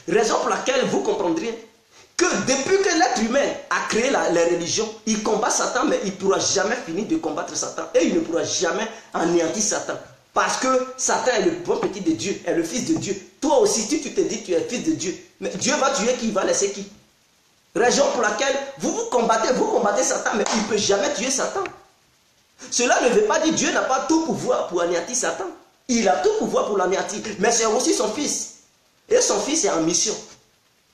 Raison pour laquelle vous comprendrez que depuis que l'être humain a créé les religions, il combat Satan, mais il ne pourra jamais finir de combattre Satan. Et il ne pourra jamais anéantir Satan. Parce que Satan est le bon petit de Dieu, est le fils de Dieu. Toi aussi, si tu te dis que tu es fils de Dieu, mais Dieu va tuer qui, il va laisser qui? Raison pour laquelle vous combattez Satan, mais il ne peut jamais tuer Satan. Cela ne veut pas dire que Dieu n'a pas tout pouvoir pour anéantir Satan. Il a tout pouvoir pour l'anéantir, mais c'est aussi son fils. Et son fils est en mission.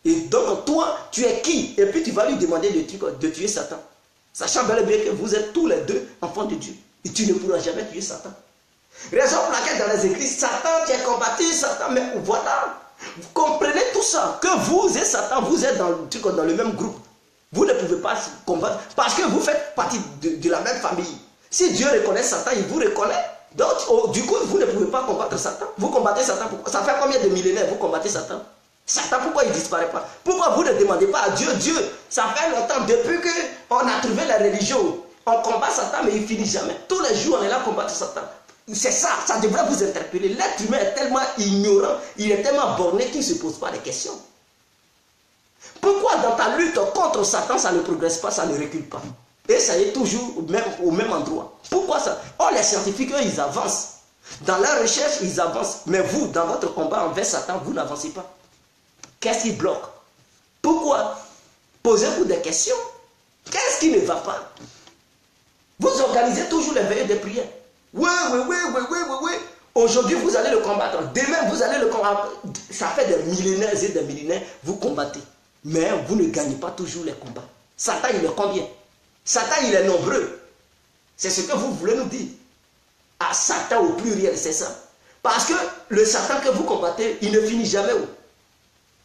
Et donc toi, tu es qui? Et puis tu vas lui demander de tuer Satan. Sachant bel et bien que vous êtes tous les deux enfants de Dieu. Et tu ne pourras jamais tuer Satan. Raison pour laquelle dans les églises, Satan, tu es combattu, Satan, mais voilà. Vous comprenez tout ça, que vous et Satan, vous êtes dans le même groupe. Vous ne pouvez pas combattre, parce que vous faites partie de la même famille. Si Dieu reconnaît Satan, il vous reconnaît. Donc, du coup, vous ne pouvez pas combattre Satan. Vous combattez Satan, pourquoi? Ça fait combien de millénaires vous combattez Satan? Satan, pourquoi il ne disparaît pas? Pourquoi vous ne demandez pas à Dieu? Dieu, ça fait longtemps, depuis qu'on a trouvé la religion, on combat Satan, mais il ne finit jamais. Tous les jours, on est là à combattre Satan. C'est ça, ça devrait vous interpeller. L'être humain est tellement ignorant, il est tellement borné qu'il ne se pose pas de questions. Pourquoi dans ta lutte contre Satan, ça ne progresse pas, ça ne recule pas? Et ça est toujours au même endroit. Pourquoi ça? Oh, les scientifiques, eux, ils avancent. Dans leur recherche, ils avancent. Mais vous, dans votre combat envers Satan, vous n'avancez pas. Qu'est-ce qui bloque? Pourquoi? Posez-vous des questions. Qu'est-ce qui ne va pas? Vous organisez toujours les veillées de prière. Oui. Aujourd'hui, vous allez le combattre. Demain, vous allez le combattre. Ça fait des millénaires et des millénaires, vous combattez. Mais vous ne gagnez pas toujours les combats. Satan, il est combien? Satan, il est nombreux. C'est ce que vous voulez nous dire. À Satan au pluriel, c'est ça. Parce que le Satan que vous combattez, il ne finit jamais.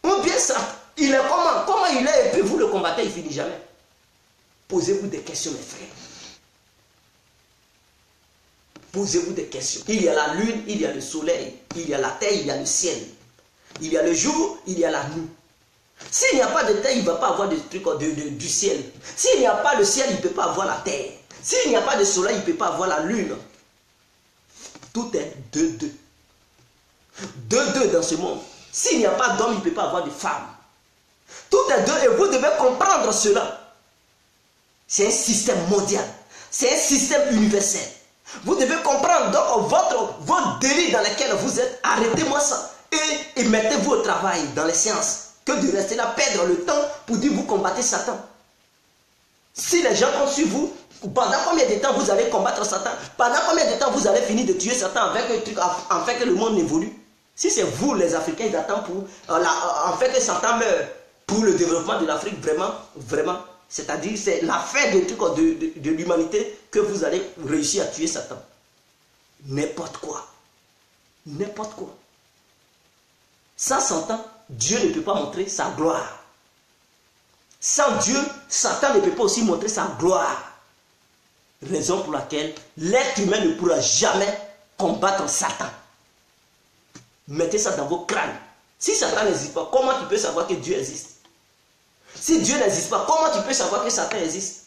Ou bien ça, il est comment? Comment il est et puis vous le combattez, il ne finit jamais. Posez-vous des questions, mes frères. Posez-vous des questions. Il y a la lune, il y a le soleil, il y a la terre, il y a le ciel. Il y a le jour, il y a la nuit. S'il n'y a pas de terre, il ne va pas avoir de truc du ciel. S'il n'y a pas le ciel, il ne peut pas avoir la terre. S'il n'y a pas de soleil, il ne peut pas avoir la lune. Tout est 2-2. 2-2 dans ce monde. S'il n'y a pas d'homme, il ne peut pas avoir de femme. Tout est 2 et vous devez comprendre cela. C'est un système mondial. C'est un système universel. Vous devez comprendre donc votre délit dans lequel vous êtes. Arrêtez-moi ça. Et mettez-vous au travail dans les sciences. Que de rester là, perdre le temps pour dire vous combattez Satan. Si les gens comptent sur vous, pendant combien de temps vous allez combattre Satan? Pendant combien de temps vous allez finir de tuer Satan afin que le monde évolue? Si c'est vous les Africains, ils attendent pour afin que Satan meure pour le développement de l'Afrique, vraiment, c'est-à-dire c'est la fin de l'humanité que vous allez réussir à tuer Satan. N'importe quoi. N'importe quoi. Sans Satan, Dieu ne peut pas montrer sa gloire. Sans Dieu, Satan ne peut pas aussi montrer sa gloire. Raison pour laquelle l'être humain ne pourra jamais combattre Satan. Mettez ça dans vos crânes. Si Satan n'existe pas, comment tu peux savoir que Dieu existe? Si Dieu n'existe pas, comment tu peux savoir que Satan existe?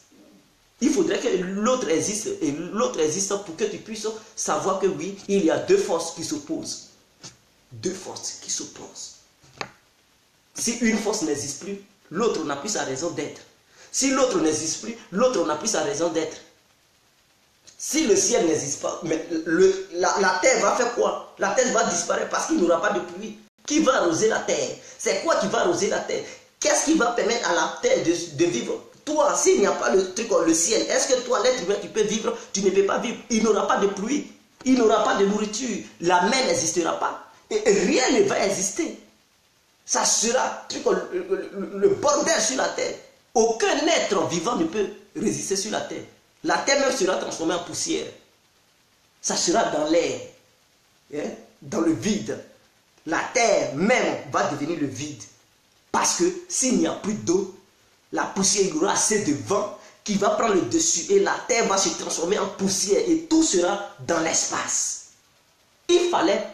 Il faudrait que l'autre existe et l'autre existe pour que tu puisses savoir que oui, il y a deux forces qui s'opposent. Deux forces qui s'opposent. Si une force n'existe plus, l'autre n'a plus sa raison d'être. Si l'autre n'existe plus, l'autre n'a plus sa raison d'être. Si le ciel n'existe pas, mais la terre va faire quoi? La terre va disparaître parce qu'il n'y aura pas de pluie. Qui va arroser la terre? C'est quoi qui va arroser la terre? Qu'est-ce qui va permettre à la terre de vivre? Toi, s'il n'y a pas le ciel, est-ce que toi, l'être humain, tu peux vivre? Tu ne peux pas vivre. Il n'aura pas de pluie. Il n'aura pas de nourriture. La mer n'existera pas. Et rien ne va exister. Ça sera le bordel sur la terre. Aucun être vivant ne peut résister sur la terre. La terre même sera transformée en poussière. Ça sera dans l'air, dans le vide. La terre même va devenir le vide. Parce que s'il n'y a plus d'eau, la poussière, il y aura assez de vent qui va prendre le dessus. Et la terre va se transformer en poussière. Et tout sera dans l'espace. Il fallait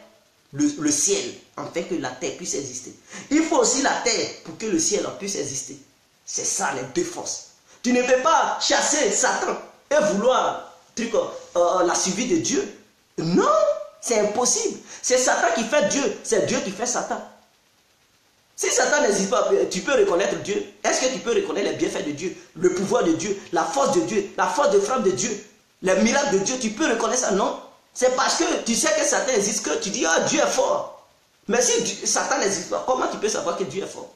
le ciel afin que la terre puisse exister. Il faut aussi la terre pour que le ciel puisse exister. C'est ça les deux forces. Tu ne peux pas chasser Satan et vouloir la survie de Dieu. Non, c'est impossible. C'est Satan qui fait Dieu. C'est Dieu qui fait Satan. Si Satan n'existe pas, tu peux reconnaître Dieu. Est-ce que tu peux reconnaître les bienfaits de Dieu, le pouvoir de Dieu, la force de Dieu, la force de frappe de Dieu, les miracles de Dieu? Tu peux reconnaître ça? Non. C'est parce que tu sais que Satan existe que tu dis, ah, Dieu est fort. Mais si Satan n'existe pas, comment tu peux savoir que Dieu est fort?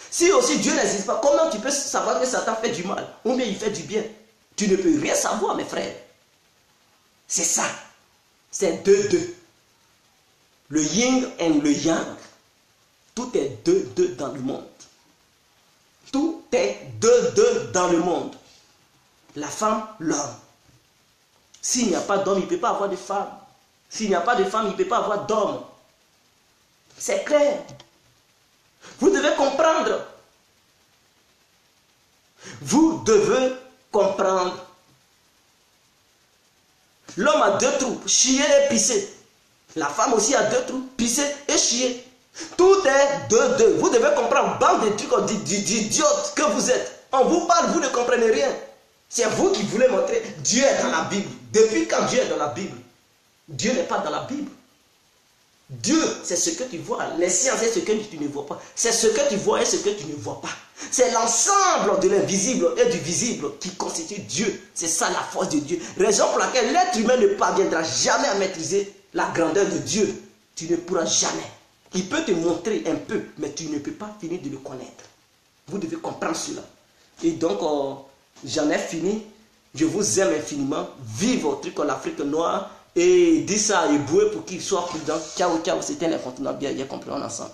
Si aussi Dieu n'existe pas, comment tu peux savoir que Satan fait du mal ou bien il fait du bien? Tu ne peux rien savoir, mes frères. C'est ça. C'est 2-2. Le yin et le yang. Tout est 2-2 dans le monde. Tout est 2-2 dans le monde. La femme, l'homme. S'il n'y a pas d'homme, il ne peut pas avoir de femme. S'il n'y a pas de femme, il ne peut pas avoir d'homme. C'est clair. Vous devez comprendre. Vous devez comprendre. L'homme a deux trous, chier et pisser. La femme aussi a deux trous, pisser et chier. Tout est 2-2. Vous devez comprendre, bande de trucs d'idiotes que vous êtes. On vous parle, vous ne comprenez rien. C'est vous qui voulez montrer. Dieu est dans la Bible. Depuis quand Dieu est dans la Bible? Dieu n'est pas dans la Bible. Dieu, c'est ce que tu vois. Les sciences, c'est ce que tu ne vois pas. C'est ce que tu vois et ce que tu ne vois pas. C'est l'ensemble de l'invisible et du visible qui constitue Dieu. C'est ça la force de Dieu. Raison pour laquelle l'être humain ne parviendra jamais à maîtriser la grandeur de Dieu. Tu ne pourras jamais. Il peut te montrer un peu, mais tu ne peux pas finir de le connaître. Vous devez comprendre cela. Et donc, j'en ai fini. Je vous aime infiniment. Vive au truc en Afrique noire. Et dis ça à Eboué pour qu'il soit prudent. Ciao, ciao. C'était l'incontournable. Bien compris ensemble.